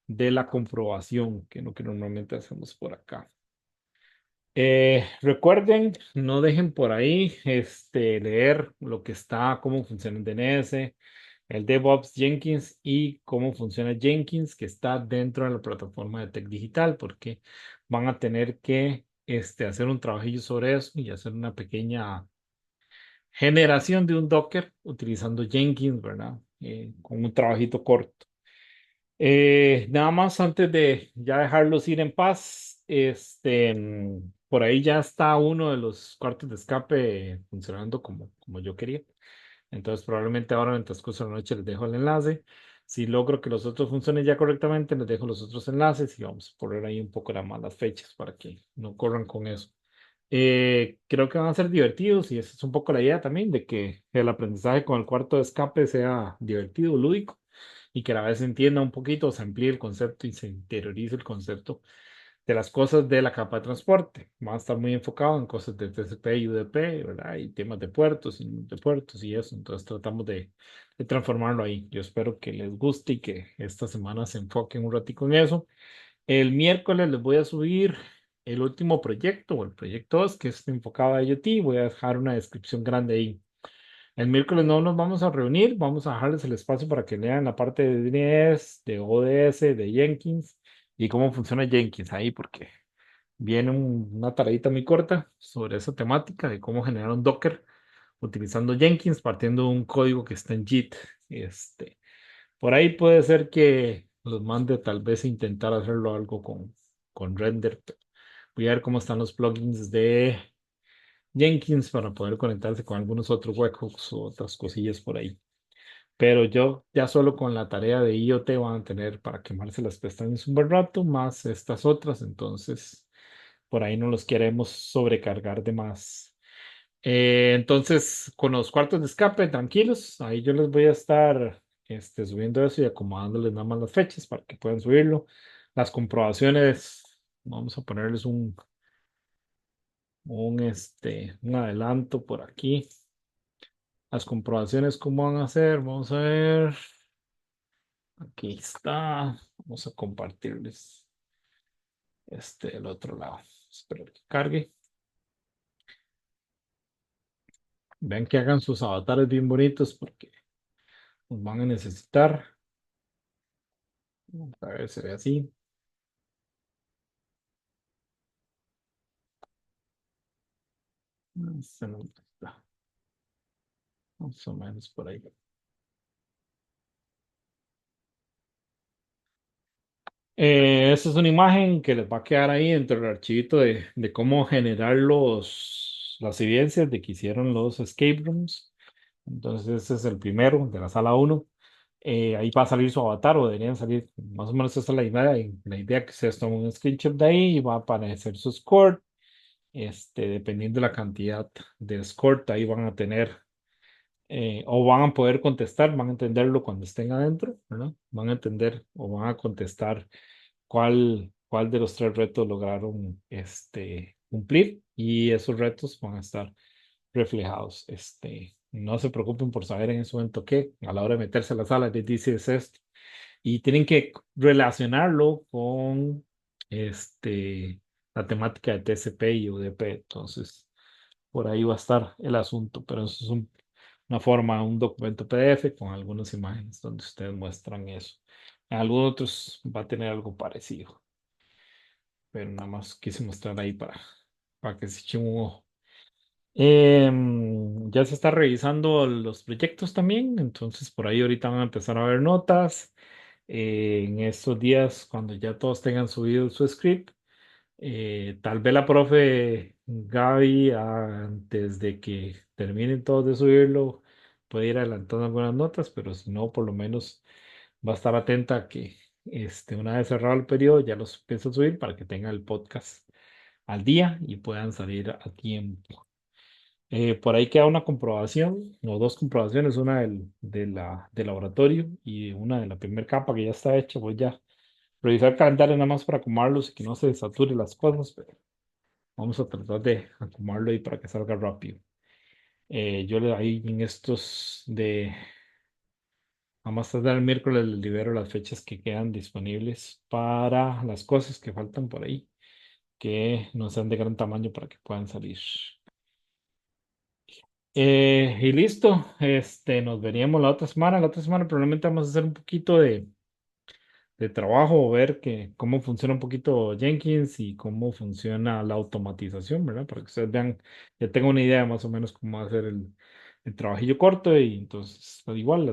de la comprobación, que es lo que normalmente hacemos por acá. Recuerden, no dejen por ahí leer lo que está, cómo funciona el DNS, el DevOps Jenkins y cómo funciona Jenkins, que está dentro de la plataforma de Tech Digital, porque van a tener que hacer un trabajillo sobre eso y hacer una pequeña generación de un Docker utilizando Jenkins, ¿verdad? Con un trabajito corto. Nada más antes de ya dejarlos ir en paz, por ahí ya está uno de los cuartos de escape funcionando como yo quería. Entonces, probablemente ahora en el transcurso de la noche les dejo el enlace. Si logro que los otros funcionen ya correctamente, les dejo los otros enlaces y vamos a poner ahí un poco las malas fechas para que no corran con eso. Creo que van a ser divertidos y esa es un poco la idea también de que el aprendizaje con el cuarto de escape sea divertido, lúdico y que a la vez se entienda un poquito, se amplíe el concepto y se interiorice el concepto de las cosas de la capa de transporte. Va a estar muy enfocado en cosas de TCP y UDP, ¿verdad? Y temas de puertos y de puertos y eso. Entonces tratamos de transformarlo ahí. Yo espero que les guste y que esta semana se enfoquen un ratico en eso. El miércoles les voy a subir el último proyecto o el proyecto 2 que es enfocado a IoT. Voy a dejar una descripción grande ahí. El miércoles no nos vamos a reunir, vamos a dejarles el espacio para que lean la parte de DNS, de ODS, de Jenkins y cómo funciona Jenkins ahí, porque viene una tareita muy corta sobre esa temática de cómo generar un Docker utilizando Jenkins, partiendo de un código que está en Git. Por ahí puede ser que los mande tal vez a intentar hacerlo algo con render. Voy a ver cómo están los plugins de Jenkins para poder conectarse con algunos otros huecos o otras cosillas por ahí. Pero yo ya solo con la tarea de IoT van a tener para quemarse las pestañas un buen rato, más estas otras, entonces por ahí no los queremos sobrecargar de más. Entonces, con los cuartos de escape, tranquilos, ahí yo les voy a estar subiendo eso y acomodándoles nada más las fechas para que puedan subirlo. Las comprobaciones, vamos a ponerles un adelanto por aquí. Las comprobaciones, ¿cómo van a ser? Vamos a ver. Aquí está. Vamos a compartirles el otro lado. Espero que cargue. Vean que hagan sus avatares bien bonitos porque los van a necesitar. Vamos a ver, se ve así. No está. Más o menos por ahí. Esta es una imagen que les va a quedar ahí dentro del archivito de cómo generar las evidencias de que hicieron los escape rooms. Entonces, ese es el primero de la sala uno. Ahí va a salir su avatar o deberían salir, más o menos esa es la idea. Y la idea que ustedes tomen un screenshot de ahí y va a aparecer su score. Dependiendo de la cantidad de score, ahí van a tener o van a poder contestar, van a entenderlo cuando estén adentro, ¿verdad? Van a entender o van a contestar cuál de los tres retos lograron cumplir y esos retos van a estar reflejados. No se preocupen por saber en ese momento qué, a la hora de meterse a la sala les dice es esto y tienen que relacionarlo con la temática de TCP y UDP. Entonces, por ahí va a estar el asunto, pero eso es una forma, un documento PDF con algunas imágenes donde ustedes muestran eso. En algunos otros va a tener algo parecido, pero nada más quise mostrar ahí para que se echen un ojo. Ya se está revisando los proyectos también, entonces por ahí ahorita van a empezar a ver notas. En estos días, cuando ya todos tengan subido su script, tal vez la profe Gaby, antes de que terminen todos de subirlo, puede ir adelantando algunas notas, pero si no, por lo menos va a estar atenta a que una vez cerrado el periodo ya los empiece a subir para que tengan el podcast al día y puedan salir a tiempo. Por ahí queda una comprobación, o dos comprobaciones, una del laboratorio y una de la primera capa que ya está hecha. Voy ya a revisar el calendario nada más para acomodarlos y que no se saturen las cosas, pero vamos a tratar de acomodarlo ahí para que salga rápido. Yo ahí en estos a más tardar el miércoles les libero las fechas que quedan disponibles para las cosas que faltan por ahí, que no sean de gran tamaño para que puedan salir. Y listo, nos veríamos la otra semana. La otra semana probablemente vamos a hacer un poquito de trabajo, ver cómo funciona un poquito Jenkins y cómo funciona la automatización, ¿verdad? Para que ustedes vean, ya tengo una idea más o menos cómo va a ser el trabajillo corto y entonces, al igual,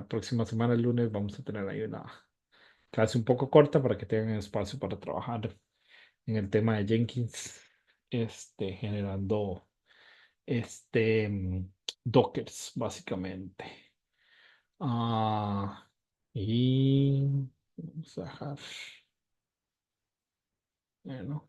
próxima semana, el lunes, vamos a tener ahí una clase un poco corta para que tengan espacio para trabajar en el tema de Jenkins, generando, este, mm, Dockers, básicamente. Ah, y vamos a dejar, bueno,